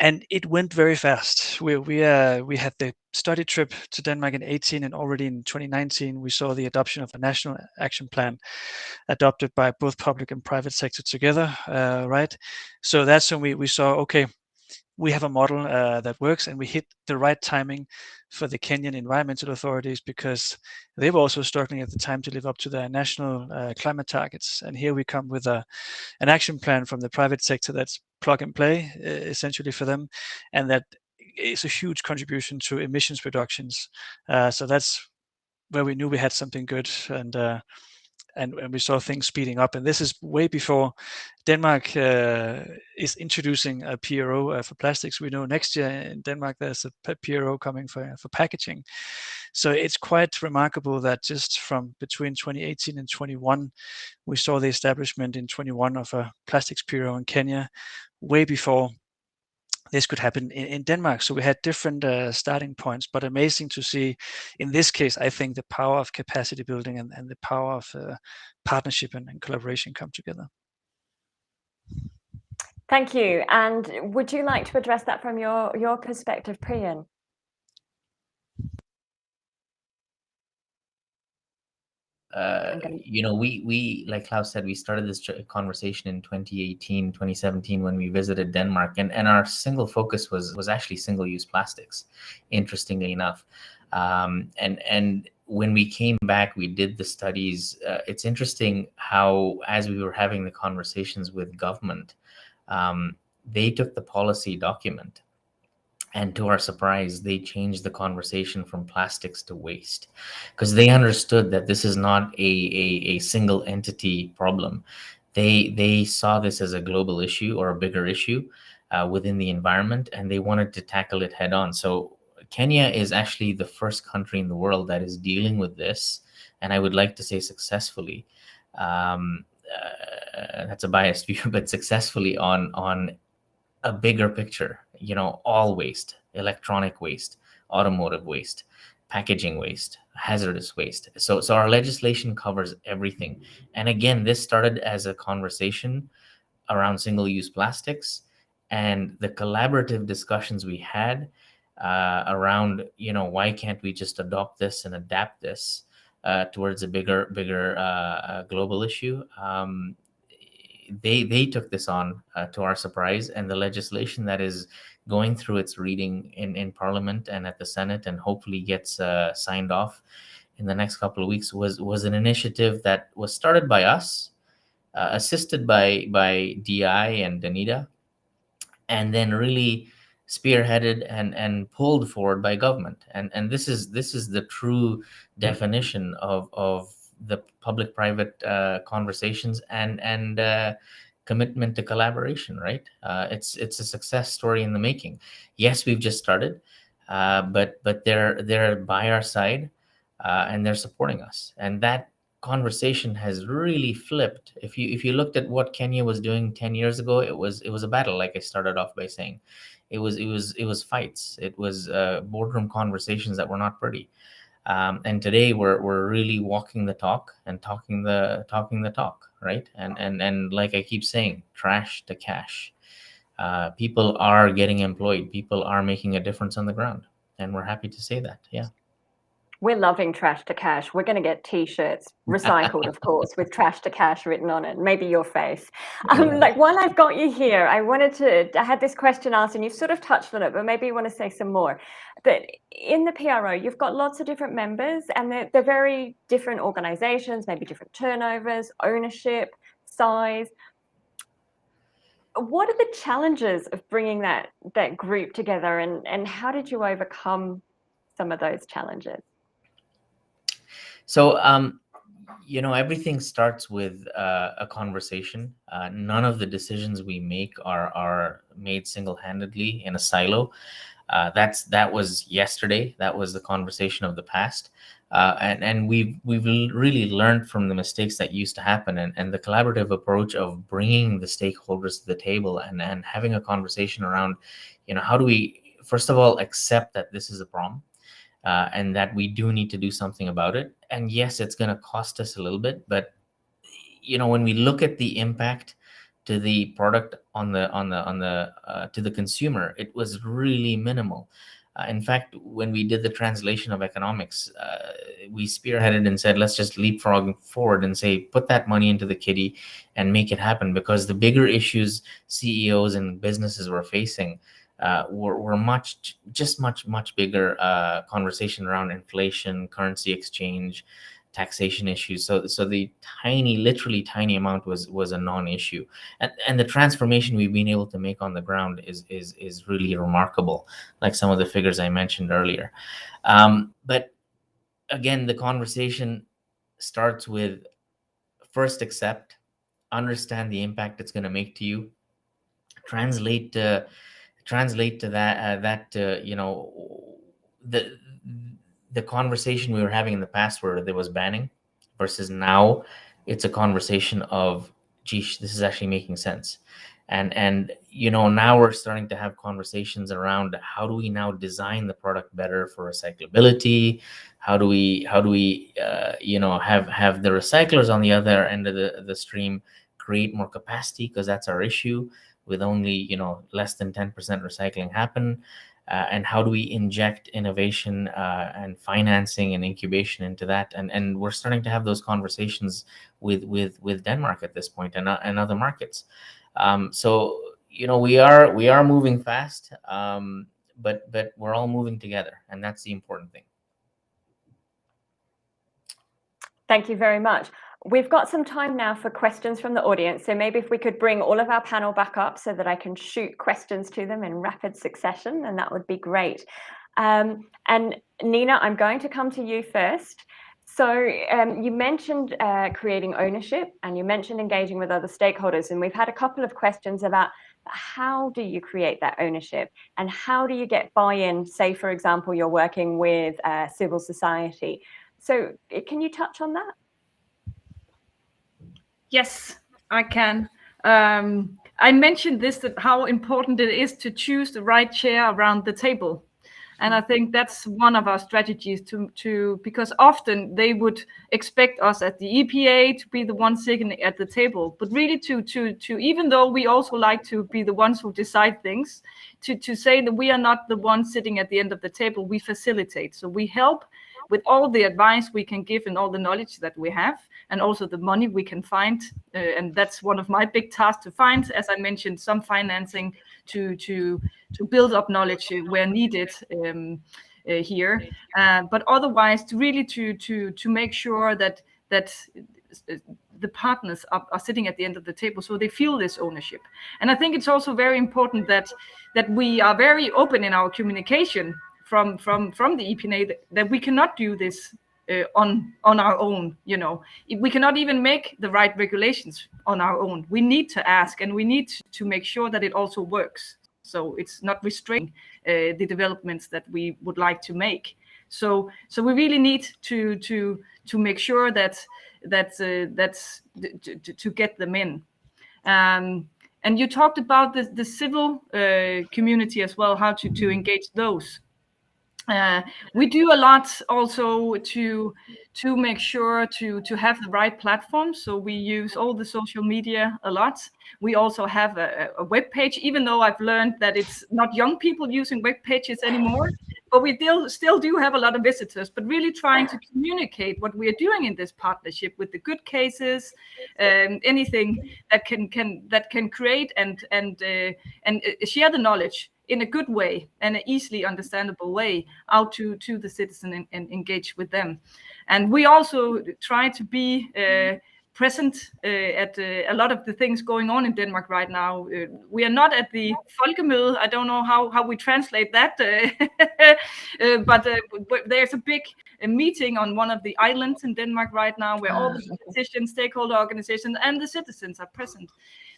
Speaker 3: And it went very fast. We had the study trip to Denmark in 2018, and already in 2019 we saw the adoption of a national action plan adopted by both public and private sector together, right? So that's when we saw, okay, we have a model that works, and we hit the right timing for the Kenyan environmental authorities, because they were also struggling at the time to live up to their national climate targets. And here we come with an action plan from the private sector that's plug and play essentially for them, and that is a huge contribution to emissions reductions. So that's where we knew we had something good, and we saw things speeding up. And this is way before Denmark is introducing a PRO for plastics. We know next year in Denmark there's a PRO coming for packaging. So it's quite remarkable that just from between 2018 and 21, we saw the establishment in 21 of a plastics PRO in Kenya, way before this could happen in Denmark. So we had different starting points, but amazing to see in this case, I think, the power of capacity building and the power of partnership and collaboration come together.
Speaker 2: Thank you. And would you like to address that from your perspective, Priyen?
Speaker 4: We like Klaus said, we started this conversation in 2018, 2017 when we visited Denmark, and our single focus was actually single-use plastics, interestingly enough. And when we came back, we did the studies. It's interesting how, as we were having the conversations with government, they took the policy document, and to our surprise, they changed the conversation from plastics to waste, because they understood that this is not a single entity problem. They saw this as a global issue or a bigger issue within the environment, and they wanted to tackle it head on. So Kenya is actually the first country in the world that is dealing with this, and I would like to say successfully. That's a biased view, but successfully on a bigger picture, all waste, electronic waste, automotive waste, packaging waste, hazardous waste. So our legislation covers everything. And again, this started as a conversation around single-use plastics, and the collaborative discussions we had around, why can't we just adopt this and adapt this towards a bigger global issue. They took this on to our surprise, and the legislation that is going through its reading in Parliament and at the Senate, and hopefully gets signed off in the next couple of weeks, was an initiative that was started by us, assisted by DI and Danida, and then really spearheaded and pulled forward by government. And this is the true definition of the public-private conversations and commitment to collaboration, right? It's a success story in the making. Yes, we've just started, but they're by our side, and they're supporting us. And that conversation has really flipped. If you looked at what Kenya was doing 10 years ago, it was a battle, like I started off by saying. It was fights. It was boardroom conversations that were not pretty. And today we're really walking the talk and talking the talk, right? And like I keep saying, trash to cash. People are getting employed. People are making a difference on the ground, and we're happy to say that. Yeah.
Speaker 2: We're loving trash to cash. We're going to get T-shirts, recycled, of course, with trash to cash written on it, maybe your face. Like, while I've got you here, I had this question asked, and you've sort of touched on it, but maybe you want to say some more. That in the PRO, you've got lots of different members, and they're very different organizations, maybe different turnovers, ownership, size. What are the challenges of bringing that group together, and how did you overcome some of those challenges?
Speaker 4: So, everything starts with a conversation. None of the decisions we make are made single-handedly in a silo. That was yesterday. That was the conversation of the past. And we've really learned from the mistakes that used to happen, and the collaborative approach of bringing the stakeholders to the table and having a conversation around, how do we, first of all, accept that this is a problem. And that we do need to do something about it. And yes, it's going to cost us a little bit, but when we look at the impact to the product to the consumer, it was really minimal. In fact, when we did the translation of economics, we spearheaded and said, let's just leapfrog forward and say, put that money into the kitty and make it happen, because the bigger issues CEOs and businesses were facing were much bigger conversation around inflation, currency exchange, taxation issues. So the literally tiny amount was a non-issue, and the transformation we've been able to make on the ground is really remarkable, like some of the figures I mentioned earlier. But again, the conversation starts with first accept, understand the impact it's going to make to you, translate to that the conversation we were having in the past where there was banning versus now it's a conversation of, geez, this is actually making sense. And now we're starting to have conversations around how do we now design the product better for recyclability? How do we have the recyclers on the other end of the stream create more capacity, because that's our issue with only less than 10% recycling happen. And how do we inject innovation and financing and incubation into that? And we're starting to have those conversations with Denmark at this point and other markets. So we are moving fast, but we're all moving together, and that's the important thing.
Speaker 2: Thank you very much. We've got some time now for questions from the audience. So maybe if we could bring all of our panel back up so that I can shoot questions to them in rapid succession, and that would be great. And Nina, I'm going to come to you first. So you mentioned creating ownership, and you mentioned engaging with other stakeholders. And we've had a couple of questions about how do you create that ownership, and how do you get buy-in? Say, for example, you're working with civil society. So can you touch on that?
Speaker 5: Yes, I can. I mentioned this, that how important it is to choose the right chair around the table. And I think that's one of our strategies to because often they would expect us at the EPA to be the ones sitting at the table, but really to even though we also like to be the ones who decide things, to say that we are not the ones sitting at the end of the table, we facilitate. So we help with all the advice we can give and all the knowledge that we have, and also the money we can find. And that's one of my big tasks, to find, as I mentioned, some financing to build up knowledge where needed here. But otherwise, to really to make sure that the partners are sitting at the end of the table, so they feel this ownership. And I think it's also very important that we are very open in our communication from the EPA, that we cannot do this on our own. We cannot even make the right regulations on our own. We need to ask, and we need to make sure that it also works, so it's not restraining the developments that we would like to make. So we really need to make sure that's to get them in. And you talked about the civil community as well, how to engage those. We do a lot also to make sure to have the right platform. So we use all the social media a lot. We also have a web page, even though I've learned that it's not young people using web pages anymore, but we still do have a lot of visitors. But really trying to communicate what we are doing in this partnership with the good cases, anything that can create and share the knowledge in a good way and an easily understandable way out to the citizen and engage with them. And we also try to be present at a lot of the things going on in Denmark right now. We are not at the Folkemøde. I don't know how we translate that, but there's a big meeting on one of the islands in Denmark right now where all the politicians, stakeholder organizations, and the citizens are present.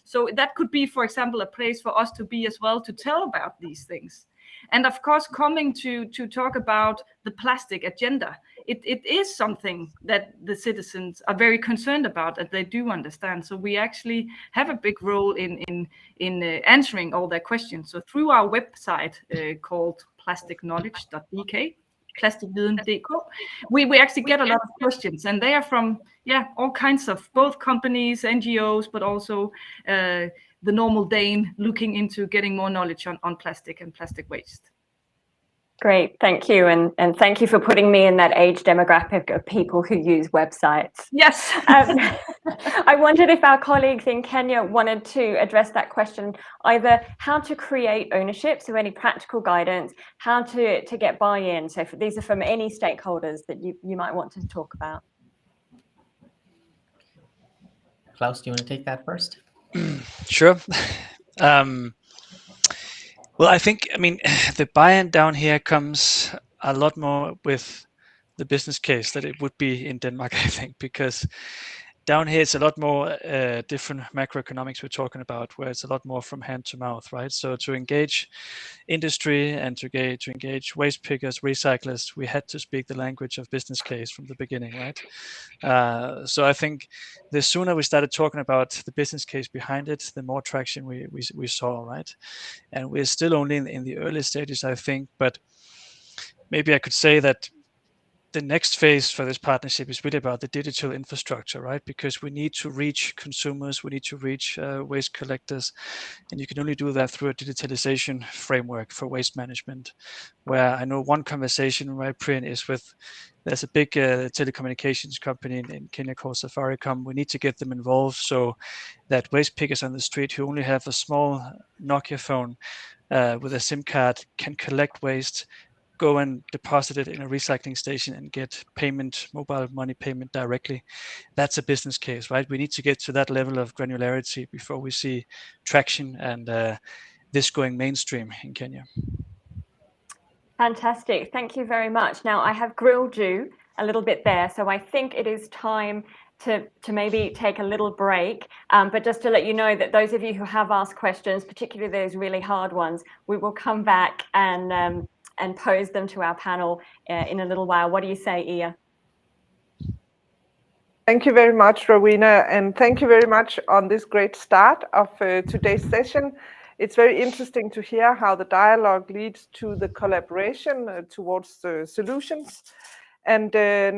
Speaker 5: So that could be, for example, a place for us to be as well, to tell about these things. And of course, coming to talk about the plastic agenda, it is something that the citizens are very concerned about, and they do understand. So we actually have a big role in answering all their questions. So through our website called plasticknowledge.dk, plasticviden.dk, we actually get a lot of questions, and they are from all kinds of both companies, NGOs, but also the normal Dane looking into getting more knowledge on plastic and plastic waste.
Speaker 2: Great, thank you. And thank you for putting me in that age demographic of people who use websites.
Speaker 5: Yes.
Speaker 2: I wondered if our colleagues in Kenya wanted to address that question, either how to create ownership, so any practical guidance, how to get buy-in. So these are from any stakeholders that you might want to talk about.
Speaker 4: Klaus, do you want to take that first?
Speaker 3: Sure. Well, I mean, the buy-in down here comes a lot more with the business case that it would be in Denmark, I think, because down here it's a lot more different macroeconomics we're talking about, where it's a lot more from hand to mouth, right? So to engage industry and to engage waste pickers, recyclers, we had to speak the language of business case from the beginning, right? So I think the sooner we started talking about the business case behind it, the more traction we saw, right? And we're still only in the early stages, I think, but maybe I could say that the next phase for this partnership is really about the digital infrastructure, right? Because we need to reach consumers, we need to reach waste collectors, and you can only do that through a digitalization framework for waste management. Where I know one conversation, right, Priyen, is with, there's a big telecommunications company in Kenya called Safaricom. We need to get them involved so that waste pickers on the street who only have a small Nokia phone with a SIM card can collect waste, go and deposit it in a recycling station and get payment, mobile money payment directly. That's a business case, right? We need to get to that level of granularity before we see traction and this going mainstream in Kenya.
Speaker 2: Fantastic, thank you very much. Now I have grilled you a little bit there, so I think it is time to maybe take a little break, but just to let you know that those of you who have asked questions, particularly those really hard ones, we will come back and pose them to our panel in a little while. What do you say, Iya?
Speaker 1: Thank you very much, Rowena, and thank you very much on this great start of today's session. It's very interesting to hear how the dialogue leads to the collaboration towards the solutions. And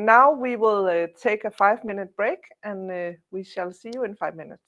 Speaker 1: now we will take a 5-minute break, and we shall see you in 5 minutes.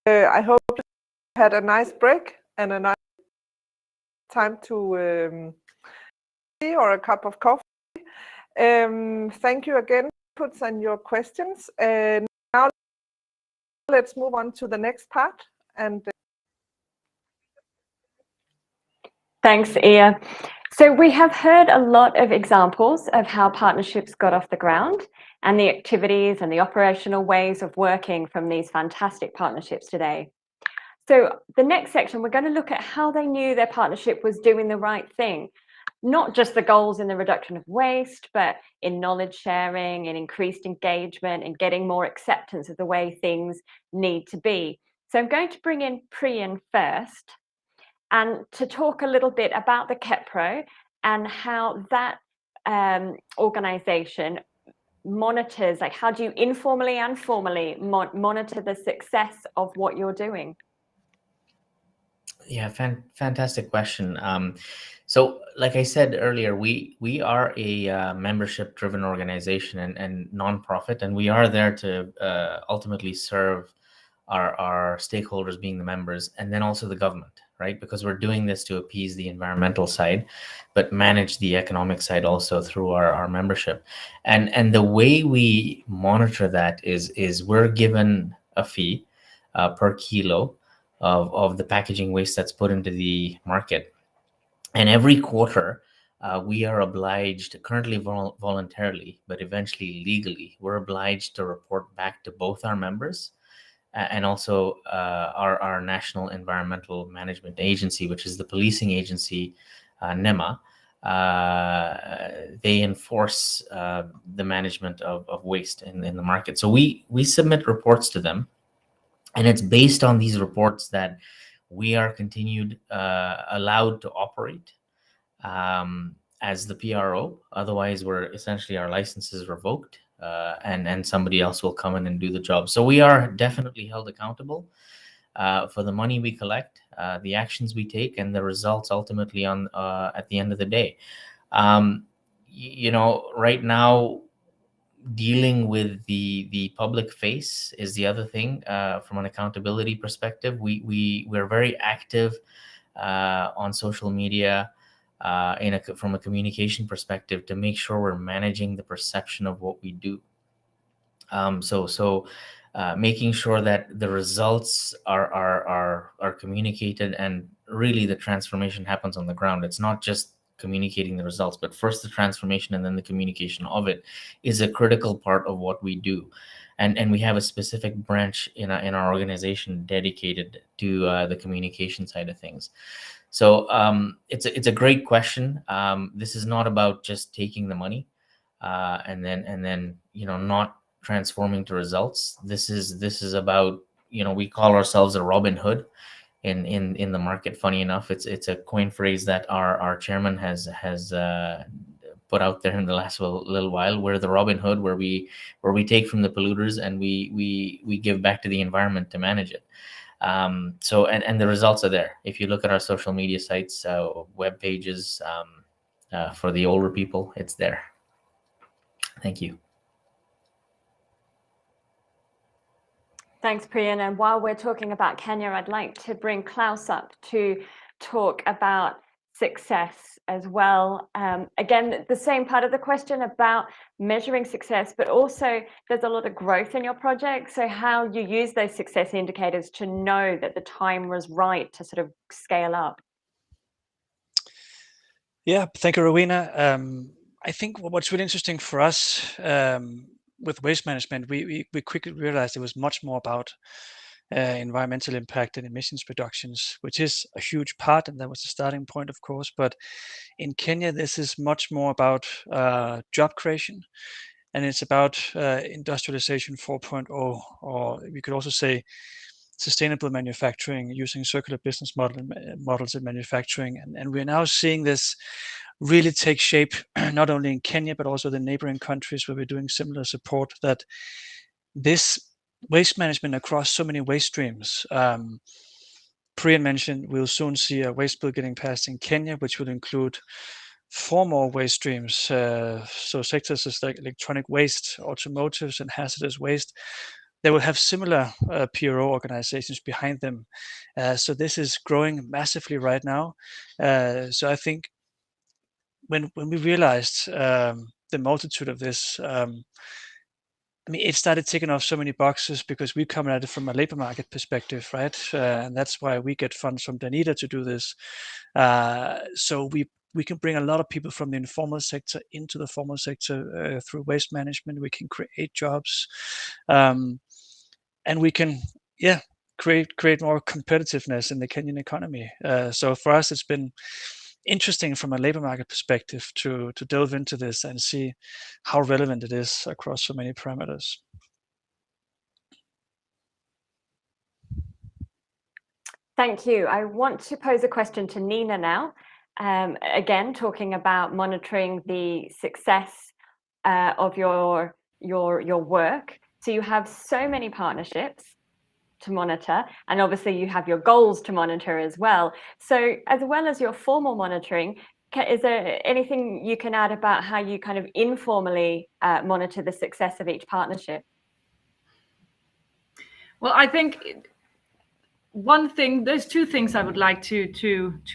Speaker 1: I hope you had a nice break and a nice time to tea or a cup of coffee. Thank you again for inputs and your questions. Now let's move on to the next part. And
Speaker 2: thanks, Ia. So we have heard a lot of examples of how partnerships got off the ground and the activities and the operational ways of working from these fantastic partnerships today. So the next section, we're going to look at how they knew their partnership was doing the right thing. Not just the goals in the reduction of waste, but in knowledge sharing, in increased engagement, and getting more acceptance of the way things need to be. So I'm going to bring in Priyen first, and to talk a little bit about the KEPRO and how that organization monitors, like how do you informally and formally monitor the success of what you're doing?
Speaker 4: Yeah, fantastic question. So like I said earlier, we are a membership-driven organization and nonprofit, and we are there to ultimately serve our stakeholders, being the members, and then also the government, right? Because we're doing this to appease the environmental side, but manage the economic side also through our membership. And the way we monitor that is we're given a fee per kilo of the packaging waste that's put into the market. And every quarter, we are obliged, currently voluntarily, but eventually legally, we're obliged to report back to both our members and also our National Environmental Management Agency, which is the policing agency, NEMA. They enforce the management of waste in the market. So we submit reports to them, and it's based on these reports that we are continued allowed to operate as the PRO. Otherwise, we're essentially, our license is revoked and somebody else will come in and do the job. So we are definitely held accountable for the money we collect, the actions we take, and the results ultimately on at the end of the day. You know, right now, dealing with the public face is the other thing. From an accountability perspective, we're very active on social media from a communication perspective to make sure we're managing the perception of what we do. So making sure that the results are communicated, and really the transformation happens on the ground. It's not just communicating the results, but first the transformation and then the communication of it is a critical part of what we do. And we have a specific branch in our organization dedicated to the communication side of things. So it's a great question. This is not about just taking the money and then you know, not transforming to results. This is about, you know, we call ourselves a Robin Hood in the market. Funny enough, it's a coin phrase that our chairman has put out there in the last little while. We're the Robin Hood, where we take from the polluters and we give back to the environment to manage it. So and the results are there. If you look at our social media sites, web pages, for the older people, it's there. Thank you.
Speaker 2: Thanks, Priyen. And while we're talking about Kenya, I'd like to bring Klaus up to talk about success as well. Again, the same part of the question about measuring success, but also there's a lot of growth in your project. So how you use those success indicators to know that the time was right to sort of scale up.
Speaker 3: Yeah, thank you, Rowena. I think what's really interesting for us with waste management, we quickly realized it was much more about environmental impact and emissions reductions, which is a huge part, and that was the starting point, of course. But in Kenya, this is much more about job creation, and it's about industrialization 4.0, or we could also say sustainable manufacturing, using circular business models in manufacturing. And we're now seeing this really take shape, not only in Kenya, but also the neighboring countries where we're doing similar support, that this waste management across so many waste streams. Priyen mentioned we'll soon see a waste bill getting passed in Kenya, which will include 4 more waste streams. So sectors like electronic waste, automotives, and hazardous waste they will have similar PRO organizations behind them. So this is growing massively right now. So I think when we realized the multitude of this, I mean, it started ticking off so many boxes because we come at it from a labor market perspective, right? And that's why we get funds from Danida to do this. So we can bring a lot of people from the informal sector into the formal sector through waste management. We can create jobs, and we can, create more competitiveness in the Kenyan economy. So for us, it's been interesting from a labor market perspective to delve into this and see how relevant it is across so many parameters.
Speaker 2: Thank you. I want to pose a question to Nina now. Again, talking about monitoring the success of your work. So you have so many partnerships to monitor, and obviously you have your goals to monitor as well. So as well as your formal monitoring, is there anything you can add about how you kind of informally monitor the success of each partnership?
Speaker 5: Well, I think there's two things I would like to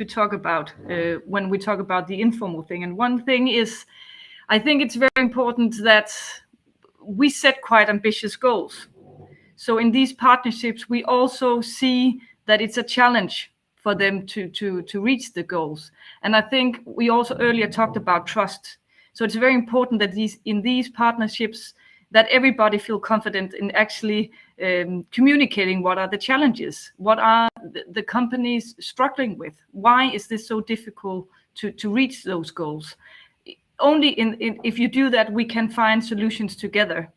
Speaker 5: talk about when we talk about the informal thing. And one thing is, I think it's very important that we set quite ambitious goals. So in these partnerships, we also see that it's a challenge for them to reach the goals. And I think we also earlier talked about trust. So it's very important that in these partnerships, that everybody feel confident in actually communicating what are the challenges, what are the companies struggling with, why is this so difficult to reach those goals. Only if you do that, we can find solutions together.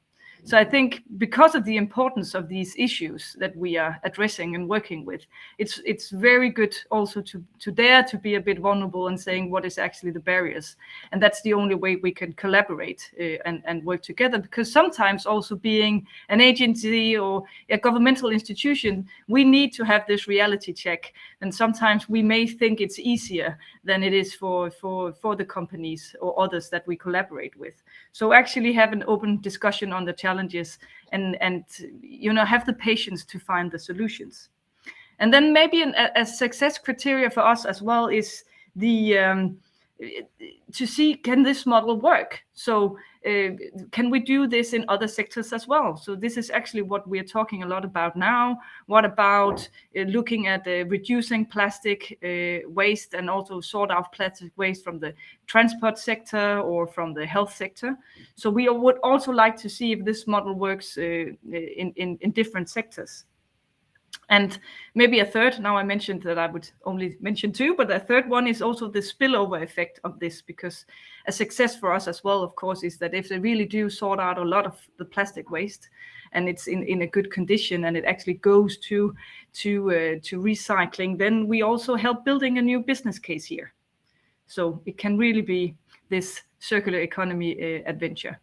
Speaker 5: So I think because of the importance of these issues that we are addressing and working with, it's very good also to dare to be a bit vulnerable and saying what is actually the barriers. And that's the only way we can collaborate and work together. Because sometimes also being an agency or a governmental institution, we need to have this reality check. And sometimes we may think it's easier than it is for the companies or others that we collaborate with. So actually have an open discussion on the challenges and have the patience to find the solutions. And then maybe a success criteria for us as well is the to see, can this model work? So can we do this in other sectors as well? So this is actually what we're talking a lot about now. What about looking at reducing plastic waste and also sort out plastic waste from the transport sector or from the health sector? So we would also like to see if this model works in different sectors. And maybe a third, now I mentioned that I would only mention two, but a third one is also the spillover effect of this, because a success for us as well, of course, is that if they really do sort out a lot of the plastic waste and it's in a good condition and it actually goes to recycling, then we also help building a new business case here. So it can really be this circular economy adventure.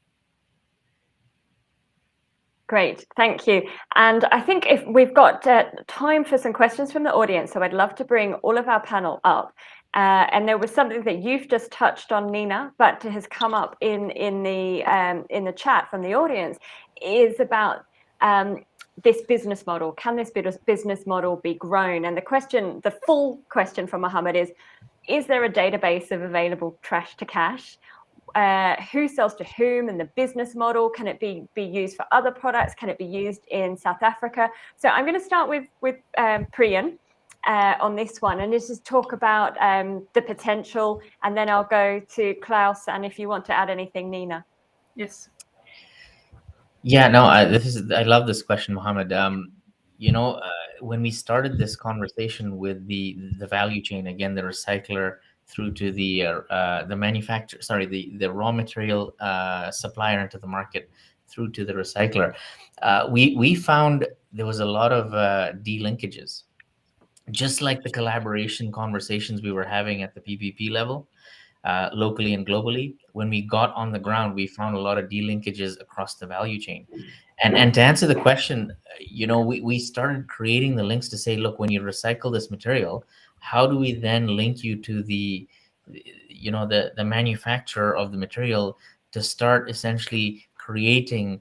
Speaker 2: Great, thank you. And I think if we've got time for some questions from the audience, so I'd love to bring all of our panel up. And there was something that you've just touched on, Nina, but has come up in the chat from the audience, is about this business model. Can this business model be grown? And the full question from Mohammed is there a database of available trash to cash? Who sells to whom, and the business model? Can it be used for other products? Can it be used in South Africa? So I'm going to start with Priyen on this one, and this is talk about the potential, and then I'll go to Klaus, and if you want to add anything, Nina.
Speaker 5: Yes.
Speaker 4: Yeah, no, I love this question, Mohammed. When we started this conversation with the value chain, again, the recycler through to the manufacturer, the raw material supplier into the market through to the recycler, we found there was a lot of delinkages, just like the collaboration conversations we were having at the PPP level, locally and globally. When we got on the ground, we found a lot of delinkages across the value chain. And to answer the question, we started creating the links to say, look, when you recycle this material, how do we then link you to the manufacturer of the material to start essentially creating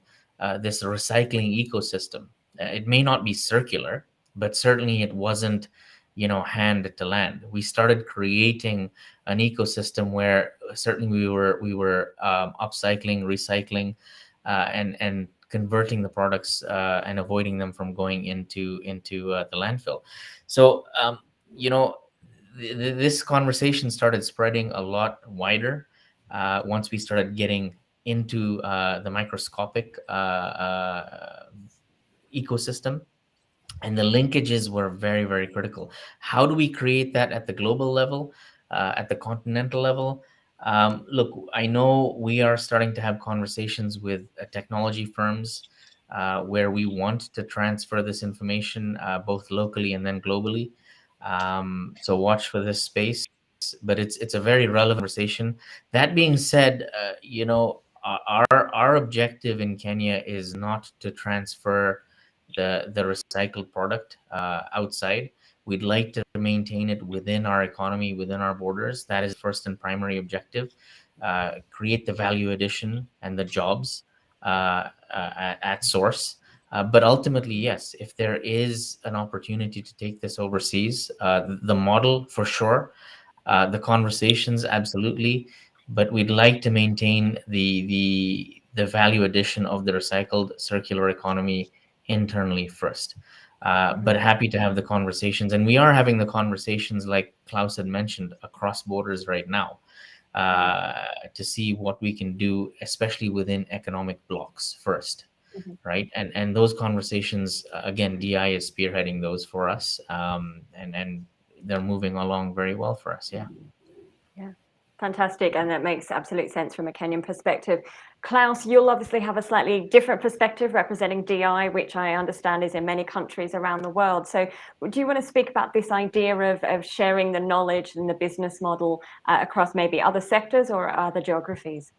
Speaker 4: this recycling ecosystem. It may not be circular, but certainly it wasn't, hand to land. We started creating an ecosystem where certainly we were upcycling, recycling, and converting the products and avoiding them from going into the landfill. So this conversation started spreading a lot wider once we started getting into the microscopic ecosystem. And the linkages were very, very critical. How do we create that at the global level, at the continental level? Look, I know we are starting to have conversations with technology firms where we want to transfer this information both locally and then globally. So watch for this space, but it's a very relevant conversation. That being said, our objective in Kenya is not to transfer the recycled product outside. We'd like to maintain it within our economy, within our borders. That is first and primary objective. Create the value addition and the jobs at source. But ultimately, yes, if there is an opportunity to take this overseas, the model for sure, the conversations absolutely, but we'd like to maintain the value addition of the recycled circular economy internally first. But happy to have the conversations, and we are having the conversations, like Klaus had mentioned, across borders right now, to see what we can do, especially within economic blocks first. Right, and those conversations, again, DI is spearheading those for us, and they're moving along very well for us. Yeah.
Speaker 2: Fantastic, and that makes absolute sense from a Kenyan perspective. Klaus, you'll obviously have a slightly different perspective representing DI, which I understand is in many countries around the world. So do you want to speak about this idea of sharing the knowledge and the business model across maybe other sectors or other geographies?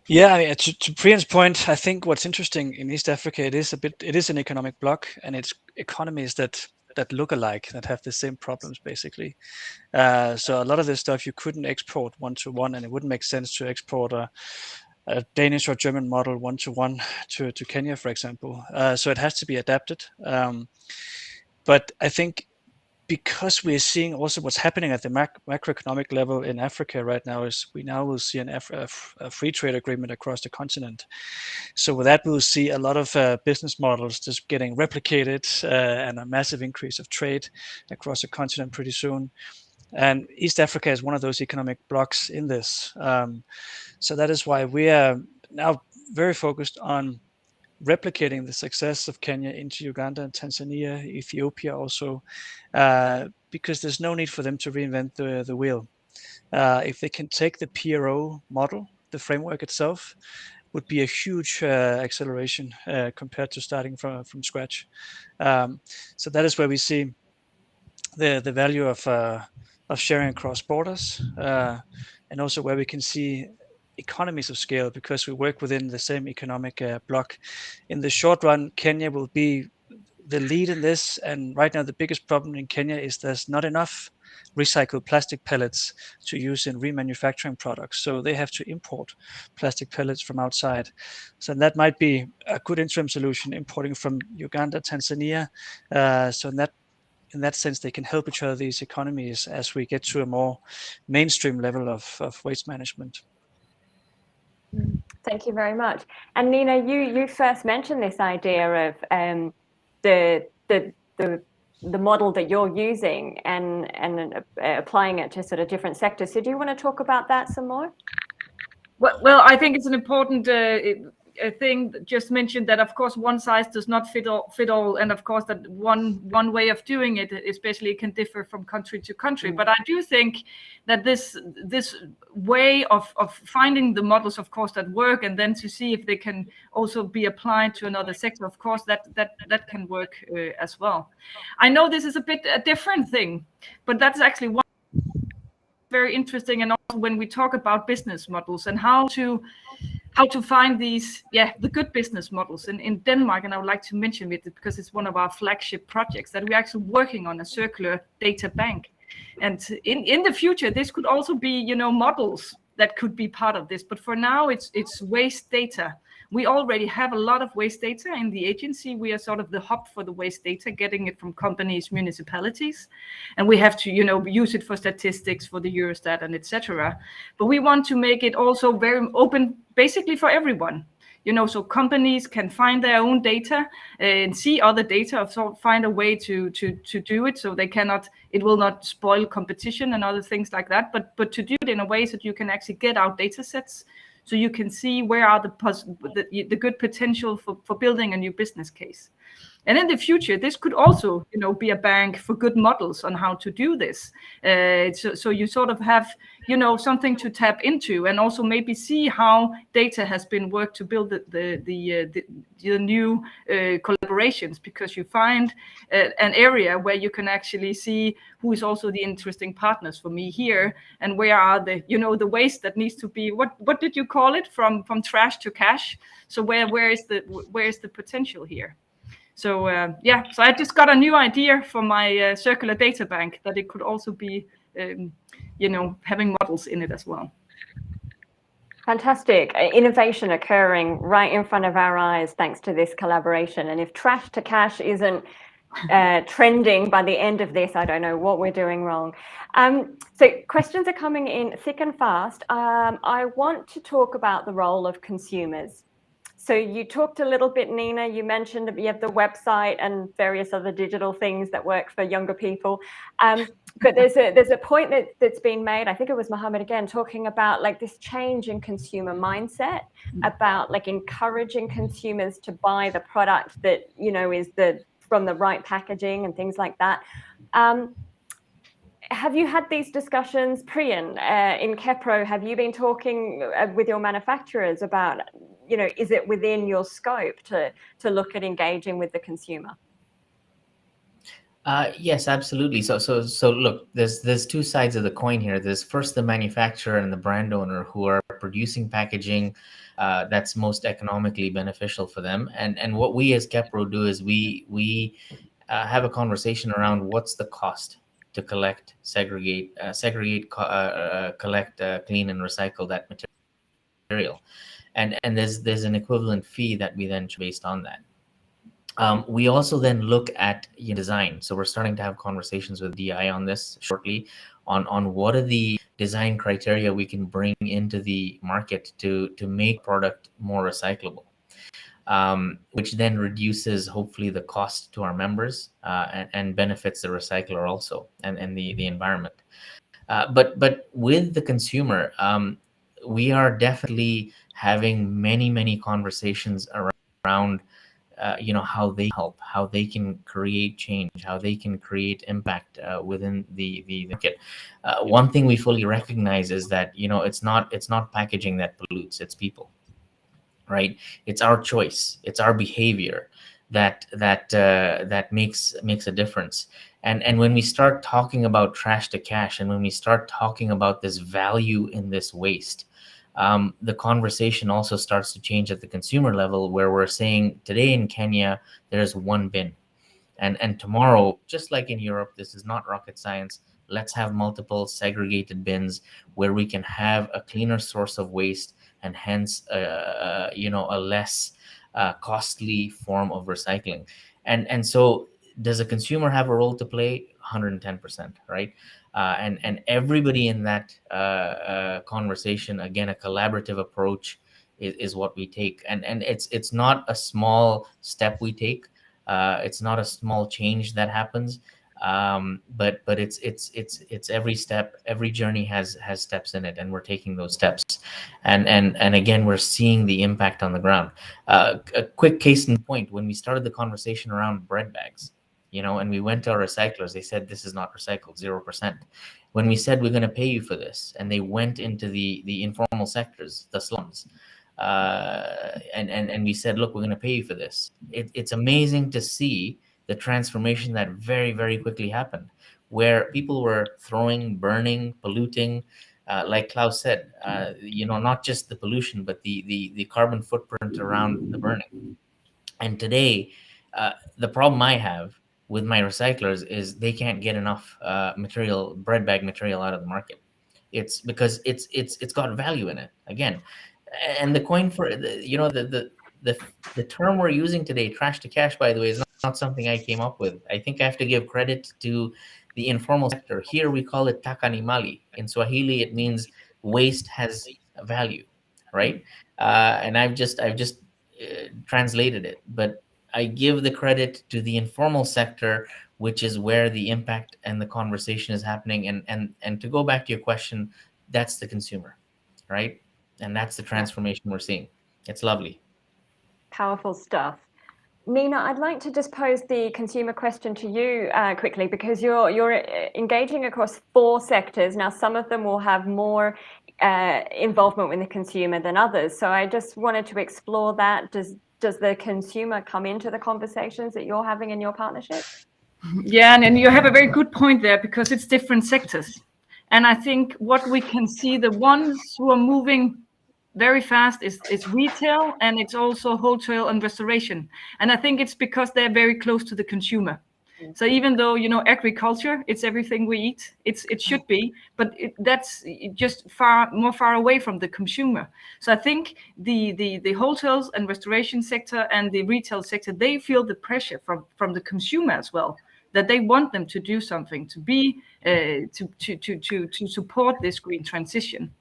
Speaker 3: Yeah, I mean, to Priyen's point, I think what's interesting in East Africa, it is an economic bloc, and it's economies that look alike, that have the same problems basically. So a lot of this stuff you couldn't export one-to-one, and it wouldn't make sense to export a Danish or German model one-to-one to Kenya, for example. So it has to be adapted. But I think because we're seeing also what's happening at the macroeconomic level in Africa right now, is we now will see a free trade agreement across the continent. So with that, we'll see a lot of business models just getting replicated and a massive increase of trade across the continent pretty soon. And East Africa is one of those economic blocks in this. So that is why we are now very focused on replicating the success of Kenya into Uganda and Tanzania, Ethiopia also, because there's no need for them to reinvent the wheel. If they can take the PRO model, the framework itself, would be a huge acceleration compared to starting from scratch. So that is where we see the value of sharing across borders, and also where we can see economies of scale, because we work within the same economic bloc. In the short run, Kenya will be the lead in this, and right now the biggest problem in Kenya is there's not enough recycled plastic pellets to use in remanufacturing products, so they have to import plastic pellets from outside. So that might be a good interim solution, importing from Uganda, Tanzania. So in that sense, they can help each other, these economies, as we get to a more mainstream level of waste management.
Speaker 2: Thank you very much. And Nina, you first mentioned this idea of the model that you're using and applying it to sort of different sectors. So do you want to talk about that some more?
Speaker 5: Well, I think it's an important thing just mentioned, that of course one size does not fit all, and of course that one way of doing it especially can differ from country to country. But I do think that this way of finding the models, of course, that work, and then to see if they can also be applied to another sector, of course that can work as well. I know this is a bit a different thing, but that's actually one very interesting. And also when we talk about business models and how to find these, the good business models in Denmark, and I would like to mention it because it's one of our flagship projects, that we're actually working on a circular data bank. And in the future, this could also be, models that could be part of this. But for now, it's waste data We already have a lot of waste data in the agency. We are sort of the hub for the waste data, getting it from companies, municipalities, and we have to, use it for statistics, for the Eurostat and etc. But we want to make it also very open, basically for everyone. So companies can find their own data and see other data, so find a way to do it, so it will not spoil competition and other things like that. But to do it in a way so that you can actually get out data sets, so you can see where are the good potential for building a new business case. And in the future, this could also, be a bank for good models on how to do this. So you sort of have, something to tap into, and also maybe see how data has been worked to build the new collaborations, because you find an area where you can actually see who is also the interesting partners for me here, and where are the, the waste that needs to be, what did you call it, from trash to cash? So where is the potential here? So so I just got a new idea for my circular data bank, that it could also be, having models in it as well.
Speaker 2: Fantastic. Innovation occurring right in front of our eyes thanks to this collaboration. And if trash to cash isn't trending by the end of this, I don't know what we're doing wrong. So questions are coming in thick and fast. I want to talk about the role of consumers. So you talked a little bit, Nina, you mentioned that you have the website and various other digital things that work for younger people. But there's a point that's been made, I think it was Mohammed again, talking about like this change in consumer mindset, about like encouraging consumers to buy the product that, is from the right packaging and things like that. Have you had these discussions, Priyen, in KEPRO? Have you been talking with your manufacturers about, is it within your scope to look at engaging with the consumer?
Speaker 4: Yes, absolutely. So look, there's two sides of the coin here. There's first the manufacturer and the brand owner who are producing packaging that's most economically beneficial for them. And what we as KEPRO do is we have a conversation around what's the cost to collect, segregate, collect, clean, and recycle that material, and there's an equivalent fee that we then based on that. We also then look at design. So we're starting to have conversations with DI on this shortly, on what are the design criteria we can bring into the market to make product more recyclable. Which then reduces hopefully the cost to our members and benefits the recycler also and the environment. But with the consumer, we are definitely having many conversations around how they help, how they can create change, how they can create impact within the market. One thing we fully recognize is that it's not packaging that pollutes, it's people. Right, it's our choice, it's our behavior that makes a difference. And when we start talking about trash to cash, and when we start talking about this value in this waste, the conversation also starts to change at the consumer level, where we're saying today in Kenya there's one bin, and tomorrow, just like in Europe, this is not rocket science, let's have multiple segregated bins where we can have a cleaner source of waste, and hence a less costly form of recycling. And so does a consumer have a role to play? 110%, right? And everybody in that conversation, again, a collaborative approach is what we take. And it's not a small step we take. It's not a small change that happens. But it's every step, every journey has steps in it, and we're taking those steps, and again, we're seeing the impact on the ground. A quick case in point: when we started the conversation around bread bags, and we went to our recyclers, they said this is not recycled, 0%. When we said we're going to pay you for this, and they went into the informal sectors, the slums, and we said, look, we're going to pay you for this. It's amazing to see the transformation that very quickly happened, where people were throwing, burning, polluting, like Klaus said, not just the pollution, but the carbon footprint around the burning. And today, the problem I have with my recyclers is they can't get enough bread bag material out of the market. It's because it's got value in it, again. And the coin for the the term we're using today, trash to cash, by the way, is not something I came up with. I think I have to give credit to the informal sector. Here we call it taka ni mali. In Swahili, it means waste has value, right? And I've just translated it, but I give the credit to the informal sector, which is where the impact and the conversation is happening. And to go back to your question, that's the consumer, right? And that's the transformation we're seeing. It's lovely.
Speaker 2: Powerful stuff. Nina, I'd like to just pose the consumer question to you quickly, because you're engaging across 4 sectors. Now, some of them will have more involvement with the consumer than others. So I just wanted to explore that. Does the consumer come into the conversations that you're having in your partnership?
Speaker 5: Yeah, and you have a very good point there, because it's different sectors. And I think what we can see, the ones who are moving very fast is retail, and it's also wholesale and restoration. And I think it's because they're very close to the consumer. So even though, agriculture, it's everything we eat, it should be, but that's just far away from the consumer. So I think the hotels and restoration sector and the retail sector, they feel the pressure from the consumer as well, that they want them to do something to be to support this green transition.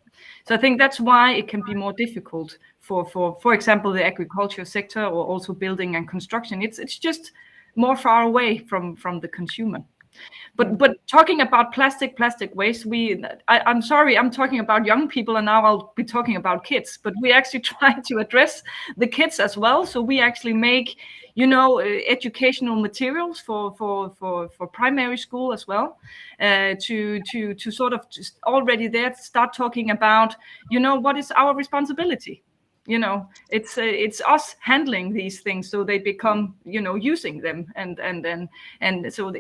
Speaker 5: So I think that's why it can be more difficult for example, the agriculture sector, or also building and construction. It's just more far away from the consumer. But talking about plastic waste, I'm sorry, I'm talking about young people, and now I'll be talking about kids. But we actually try to address the kids as well. So we actually make, educational materials for primary school as well, to sort of just already there start talking about, what is our responsibility. It's us handling these things, so they become, using them, and so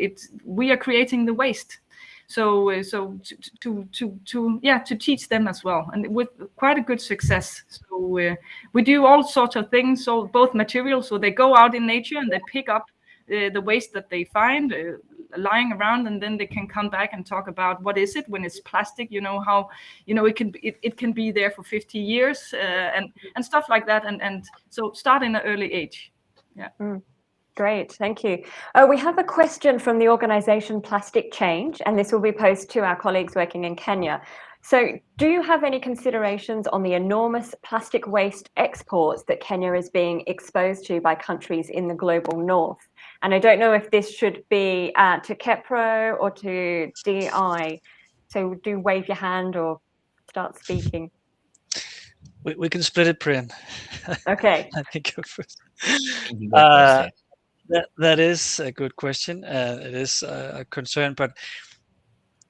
Speaker 5: we are creating the waste. So to teach them as well, and with quite a good success. So we do all sorts of things. So both materials, so they go out in nature and they pick up the waste that they find lying around, and then they can come back and talk about what is it when it's plastic, how it can be there for 50 years and stuff like that, and so start in an early age.
Speaker 2: Great, thank you. We have a question from the organization Plastic Change, and this will be posed to our colleagues working in Kenya. So do you have any considerations on the enormous plastic waste exports that Kenya is being exposed to by countries in the global north? And I don't know if this should be to KEPRO or to DI. So do wave your hand or start speaking.
Speaker 3: We can split it, Priyen.
Speaker 2: Okay.
Speaker 3: I think go first.
Speaker 4: Yeah.
Speaker 3: That is a good question. It is a concern, but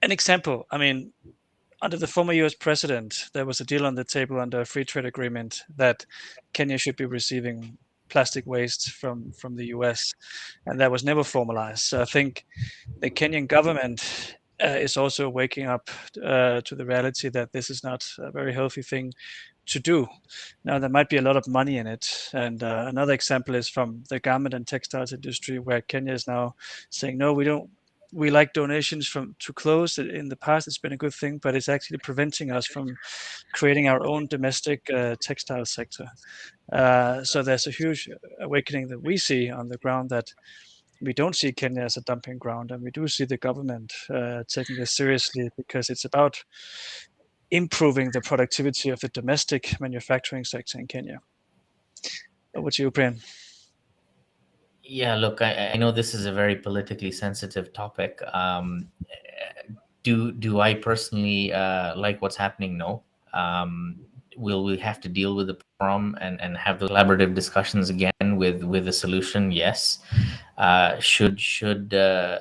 Speaker 3: an example, under the former US president, there was a deal on the table under a free trade agreement that Kenya should be receiving plastic waste from the US, and that was never formalized. So I think the Kenyan government is also waking up to the reality that this is not a very healthy thing to do. Now, there might be a lot of money in it. And another example is from the garment and textiles industry, where Kenya is now saying, no, we like donations to clothes. In the past, it's been a good thing, but it's actually preventing us from creating our own domestic textile sector. So there's a huge awakening that we see on the ground, that we don't see Kenya as a dumping ground, and we do see the government taking this seriously, because it's about improving the productivity of the domestic manufacturing sector in Kenya. Over to you, Priyen.
Speaker 4: Yeah, look, I know this is a very politically sensitive topic. Do I personally like what's happening? No. Will we have to deal with the problem and have the collaborative discussions again with a solution? Yes. Should the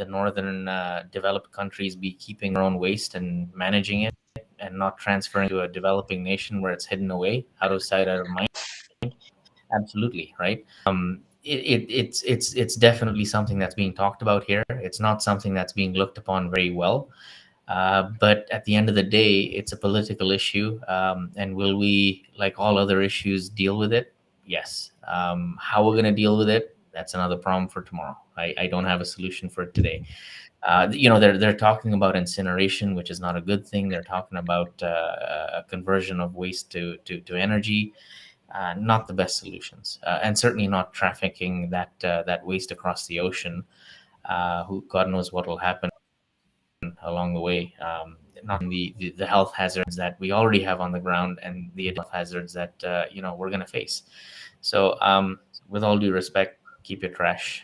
Speaker 4: northern developed countries be keeping their own waste and managing it, and not transferring to a developing nation where it's hidden away, out of sight, out of mind? Absolutely, right. It's definitely something that's being talked about here. It's not something that's being looked upon very well. But at the end of the day, it's a political issue. And will we, like all other issues, deal with it? Yes. How we're going to deal with it, that's another problem for tomorrow. I don't have a solution for it today. They're talking about incineration, which is not a good thing. They're talking about a conversion of waste to energy. not the best solutions, and certainly not trafficking that waste across the ocean. Who God knows what will happen along the way. Not the health hazards that we already have on the ground, and the health hazards that we're going to face. So, with all due respect, keep your trash.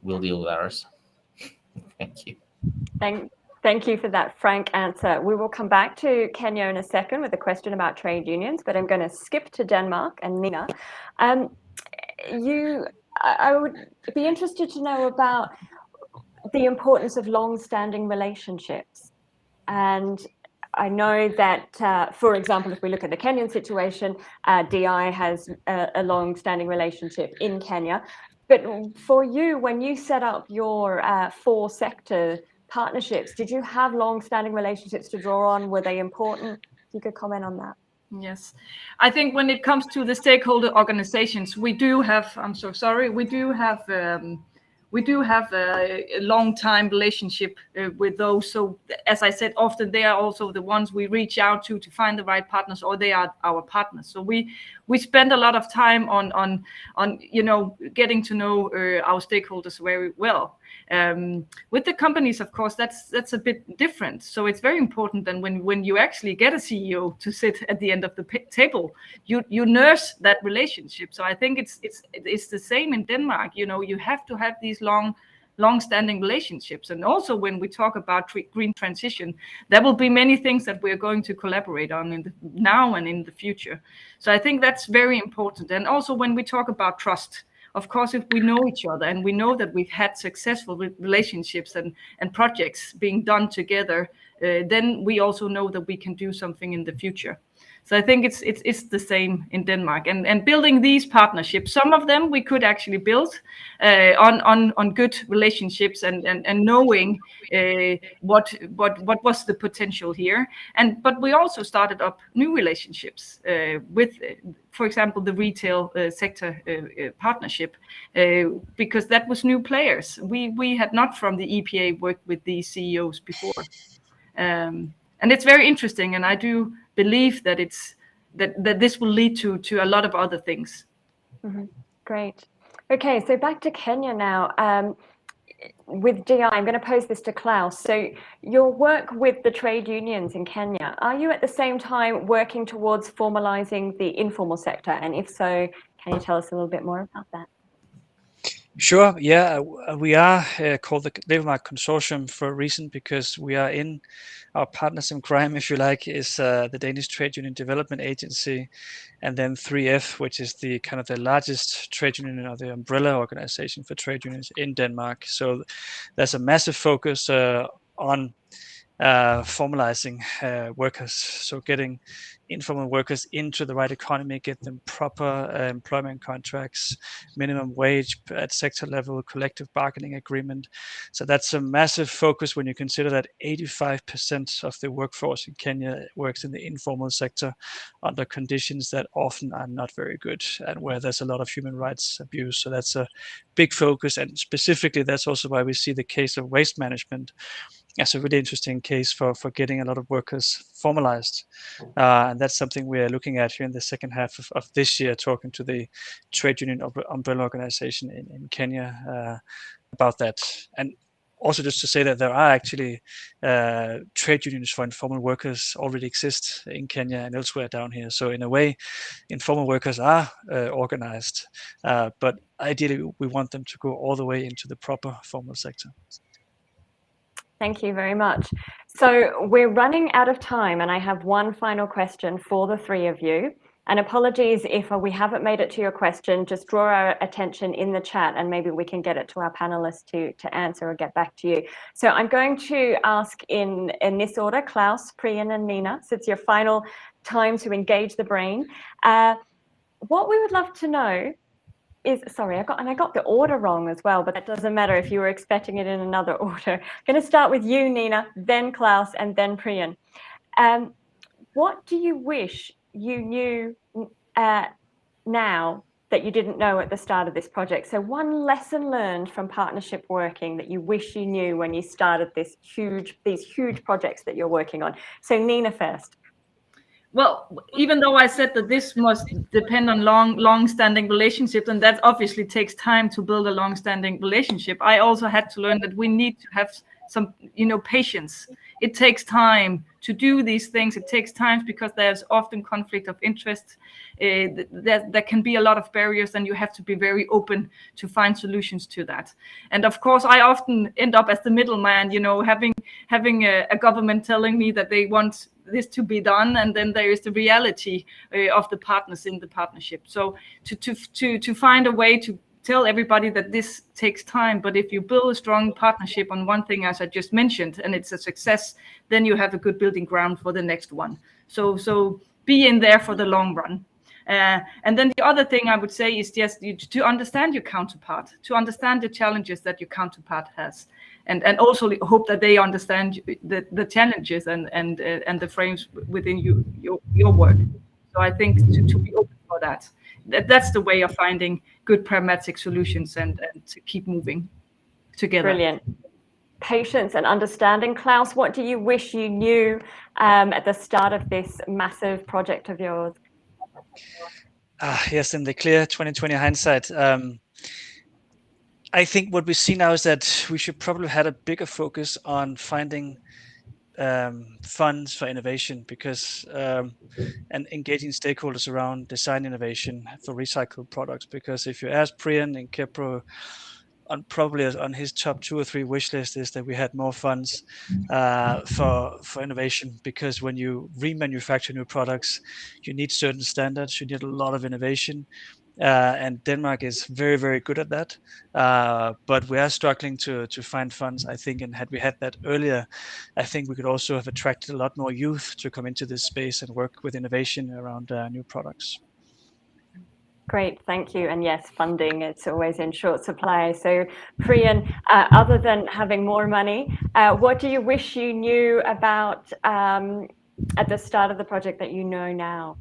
Speaker 4: We'll deal with ours. Thank you.
Speaker 2: Thank you for that frank answer. We will come back to Kenya in a second with a question about trade unions, but I'm going to skip to Denmark and Nina. I would be interested to know about the importance of long-standing relationships. And I know that, for example, if we look at the Kenyan situation, DI has a long-standing relationship in Kenya. But for you, when you set up your 4-sector partnerships, did you have long-standing relationships to draw on? Were they important? If you could comment on that.
Speaker 5: Yes, I think when it comes to the stakeholder organizations, we do have, I'm so sorry, we do have a long time relationship with those. So as I said, often they are also the ones we reach out to find the right partners, or they are our partners. So we spend a lot of time on getting to know our stakeholders very well. With the companies, of course, that's a bit different. So it's very important that when you actually get a CEO to sit at the end of the table, you nurse that relationship. So I think it's the same in Denmark. You have to have these long-standing relationships. And also when we talk about green transition, there will be many things that we're going to collaborate on now and in the future. So I think that's very important. And also when we talk about trust, of course, if we know each other and we know that we've had successful relationships and projects being done together, then we also know that we can do something in the future. So I think it's the same in Denmark, and building these partnerships. Some of them we could actually build on good relationships and knowing what was the potential here. But we also started up new relationships with, for example, the retail sector partnership, because that was new players. We had not from the EPA worked with these CEOs before. And it's very interesting, and I do believe that that this will lead to a lot of other things.
Speaker 2: Mm-hmm. Great. Okay, so back to Kenya now. With DI, I'm going to pose this to Klaus. So your work with the trade unions in Kenya, are you at the same time working towards formalizing the informal sector? And if so, can you tell us a little bit more about that?
Speaker 3: Sure. Yeah, we are called the Labour Market Consortium for a reason, because we are in our partners in crime, if you like, is the Danish Trade Union Development Agency, and then 3F, which is the kind of the largest trade union or the umbrella organization for trade unions in Denmark. So there's a massive focus on formalizing workers, so getting informal workers into the right economy, get them proper employment contracts, minimum wage at sector level, collective bargaining agreement. So that's a massive focus when you consider that 85% of the workforce in Kenya works in the informal sector under conditions that often are not very good and where there's a lot of human rights abuse. So that's a big focus, and specifically that's also why we see the case of waste management as a really interesting case for getting a lot of workers formalized. And that's something we are looking at here in the second half of this year, talking to the trade union umbrella organization in Kenya about that. And also just to say that there are actually trade unions for informal workers already exist in Kenya and elsewhere down here. So in a way, informal workers are organized, but ideally we want them to go all the way into the proper formal sector.
Speaker 2: Thank you very much. So we're running out of time, and I have one final question for the three of you. And apologies if we haven't made it to your question, just draw our attention in the chat and maybe we can get it to our panelists to answer or get back to you. So I'm going to ask in this order, Klaus, Priyen and Nina, so it's your final time to engage the brain. What we would love to know is, sorry, I got the order wrong as well, but that doesn't matter if you were expecting it in another order. I'm going to start with you, Nina, then Klaus, and then Priyen. What do you wish you knew now that you didn't know at the start of this project? So one lesson learned from partnership working that you wish you knew when you started these huge projects that you're working on. So Nina first.
Speaker 5: Well, even though I said that this must depend on long-standing relationships, and that obviously takes time to build a long-standing relationship, I also had to learn that we need to have some, patience. It takes time to do these things. It takes time because there's often conflict of interest. There can be a lot of barriers, and you have to be very open to find solutions to that. And of course, I often end up as the middleman, having a government telling me that they want this to be done, and then there is the reality of the partners in the partnership. So to find a way to tell everybody that this takes time, but if you build a strong partnership on one thing, as I just mentioned, and it's a success, then you have a good building ground for the next one. So be in there for the long run. And then the other thing I would say is just to understand your counterpart, to understand the challenges that your counterpart has, and also hope that they understand the challenges and the frames within your work. So I think to be open for that. That's the way of finding good pragmatic solutions and to keep moving together.
Speaker 2: Brilliant. Patience and understanding. Klaus, what do you wish you knew at the start of this massive project of yours?
Speaker 3: Yes, in the clear 2020 hindsight, I think what we see now is that we should probably have a bigger focus on finding funds for innovation, because and engaging stakeholders around design innovation for recycled products. Because if you ask Priyen and KEPRO, probably on his top 2 or 3 wish list is that we had more funds for innovation, because when you remanufacture new products, you need certain standards, you need a lot of innovation. And Denmark is very, very good at that. But we are struggling to find funds, I think, and had we had that earlier, I think we could also have attracted a lot more youth to come into this space and work with innovation around new products.
Speaker 2: Great, thank you. And yes, funding, it's always in short supply. So Priyen, other than having more money, what do you wish you knew about at the start of the project that you know now?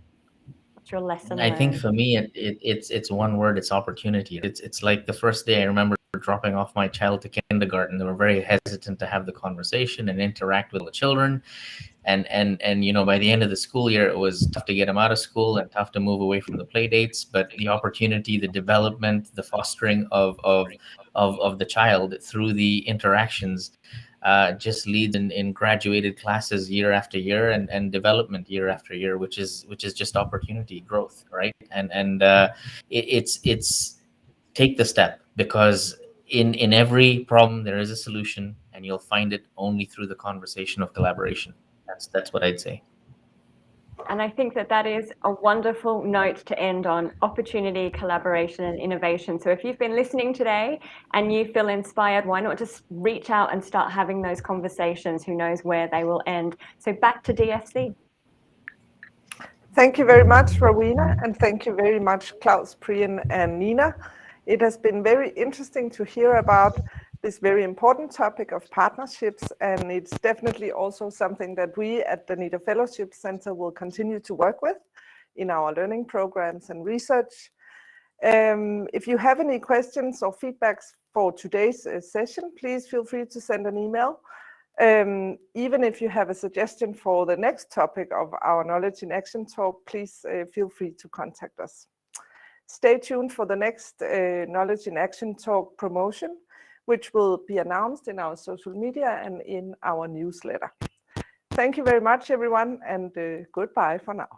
Speaker 2: What's your lesson
Speaker 4: I think
Speaker 2: learned?
Speaker 4: for me, it's one word, it's opportunity. It's like the first day I remember dropping off my child to kindergarten. They were very hesitant to have the conversation and interact with the children. And by the end of the school year, it was tough to get them out of school and tough to move away from the play dates. But the opportunity, the development, the fostering of the child through the interactions just leads in graduated classes year after year and development year after year, which is just opportunity growth, right? And it's take the step, because in every problem there is a solution, and you'll find it only through the conversation of collaboration. That's what I'd say.
Speaker 2: And I think that is a wonderful note to end on: opportunity, collaboration, and innovation. So if you've been listening today and you feel inspired, why not just reach out and start having those conversations? Who knows where they will end? So back to DFC.
Speaker 1: Thank you very much, Rowena, and thank you very much, Klaus, Priyen, and Nina. It has been very interesting to hear about this very important topic of partnerships, and it's definitely also something that we at the Danida Fellowship Center will continue to work with in our learning programs and research. If you have any questions or feedbacks for today's session, please feel free to send an email. Even if you have a suggestion for the next topic of our Knowledge in Action talk, please feel free to contact us. Stay tuned for the next Knowledge in Action talk promotion, which will be announced in our social media and in our newsletter. Thank you very much, everyone, and goodbye for now.